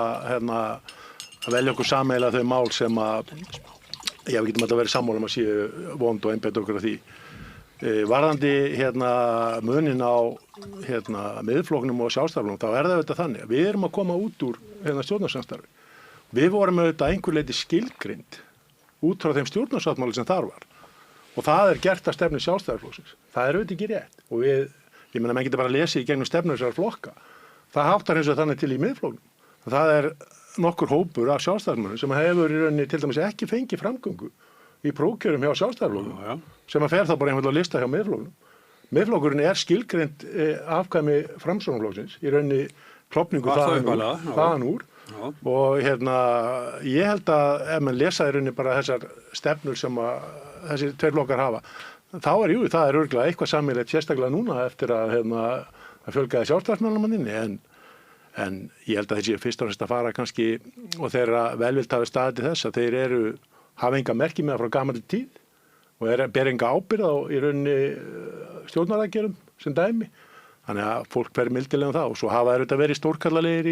að velja okkur sameiginlega þau mál sem að, við getum allavega verið sammála að séu vond og einbeitt okkur af því. Varðandi munin á miðflokknum og Sjálfstæðisflokknum, þá er það auðvitað þannig að við erum að koma út úr stjórnarsamstarfi. Við vorum auðvitað einhver leyti skilgreind út frá þeim stjórnarsáttmáli sem þar var og það er gert af stefnu Sjálfstæðisflokksins. Það er auðvitað ekki rétt og ég meina menn getur bara að lesa í gegnum stefnu þessar flokka. Það háttar eins og þannig til í miðflokknum. Það er nokkur hópur af Sjálfstæðismönnum sem hefur í rauninni til dæmis ekki fengið framgöngu í prófkjörum hjá Sjálfstæðisflokknum sem að fer þá bara einhvern veginn að lista hjá miðflokknum. Miðflokkurinn er skilgreind afkvæmi Framsóknarflokksins í rauninni klofningu þaðan úr. Og ég held að ef mann lesa í rauninni bara þessar stefnur sem að þessir tveir flokkar hafa, þá það er örugglega eitthvað sameiginlegt sérstaklega núna eftir að fjölgaði Sjálfstæðismannamanninni en ég held að þeir séu fyrst og fremst að fara kannski og þeirra velvilt hafi staðið til þess að þeir hafa enga merki með frá gamalli tíð og ber enga ábyrgð á í rauninni stjórnaraðgerðum sem dæmi. Þannig að fólk fer mildilega um það og svo hafa þetta verið stórkallalegir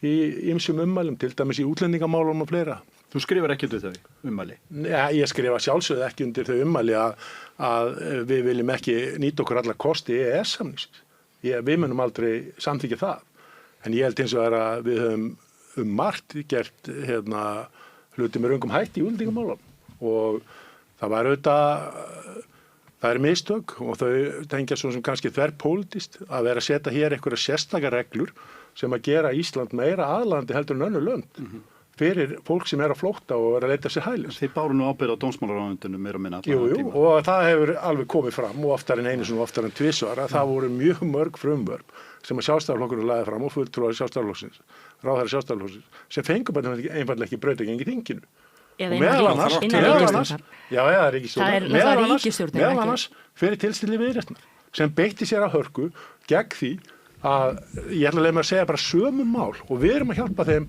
í ýmsum ummælum, til dæmis í útlendingamálum og fleira. Þú skrifar ekki undir þau ummæli? Ja, ég skrifa sjálfsögðu ekki undir þau ummæli að við viljum ekki nýta okkur allar kosti EES-samningsins. Við munum aldrei samþykja það. En ég held hins vegar að við höfum margt gert hluti með röngum hætti í útlendingamálum og það var það er mistök og þau tengja svo sem kannski þverpólitískt að vera að setja hér einhverja sérstakar reglur sem að gera Ísland meira aðlandi heldur en önnur lönd fyrir fólk sem á flótta og að leita sér hælis. Þeir báru nú ábyrgð á dómsmálaráðuneytinu meira og minna allan tíma. Jú, og það hefur alveg komið fram og oftar en einu sinni og oftar en tvisvar að það voru mjög mörg frumvörp sem að Sjálfstæðisflokkurinn lagði fram og fulltrúar Sjálfstæðisflokksins, ráðherra Sjálfstæðisflokksins sem fengu bara einfaldlega ekki brautargengi í þinginu. Meðal annars fyrir tilstilli Viðreisnar sem beitti sér að hörku gegn því að ég ætla að leiða mig að segja bara sömu mál og við erum að hjálpa þeim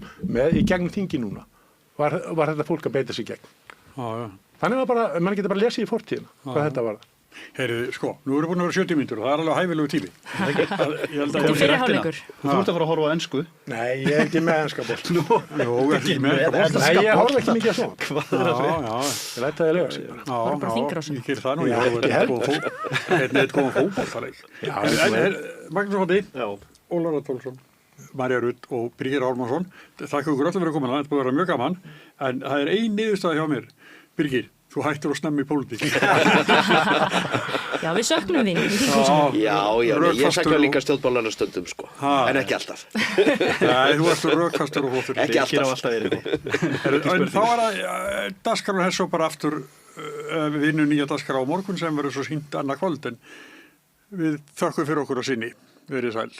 í gegnum þingi núna var þetta fólk að beita sig gegn. Þannig var bara, mann getur bara lesið í fortíðina hvað þetta var. Heyrðu, nú erum við búin að vera 70 mínútur og það er alveg hæfilegu tími. Þetta er fyrir hálfleikur. Þú ert að fara að horfa á ensku? Nei, ég er ekki með enska bolt. Jú, ekki með enska bolt. Nei, ég horfa ekki mikið að svona. Hvað er að fyrir? Ég læta það í lega sig bara. Það er bara þingrásum. Ég gerir það nú, ég horfa eitt góðan fótboltaleik. Magnús Hótti, Ólar Adolfsson, María Rutt og Birgir Ármannsson. Þakka ykkur öllum fyrir að koma, þetta búið að vera mjög gaman. En það er ein niðurstaða hjá mér. Birgir, þú hættir að snemma í pólitík. Já, við söknum þín. Já, ég sakna líka stjórnmálarna stundum, en ekki alltaf. Nei, þú ert rökfastur og flottur. Ekki alltaf. En þá var það dagskrár hess og bara aftur við vinnum nýja dagskrá á morgun sem verður svo sýnt annað kvöld, en við þökkum fyrir okkur að sinni. Verið sæl.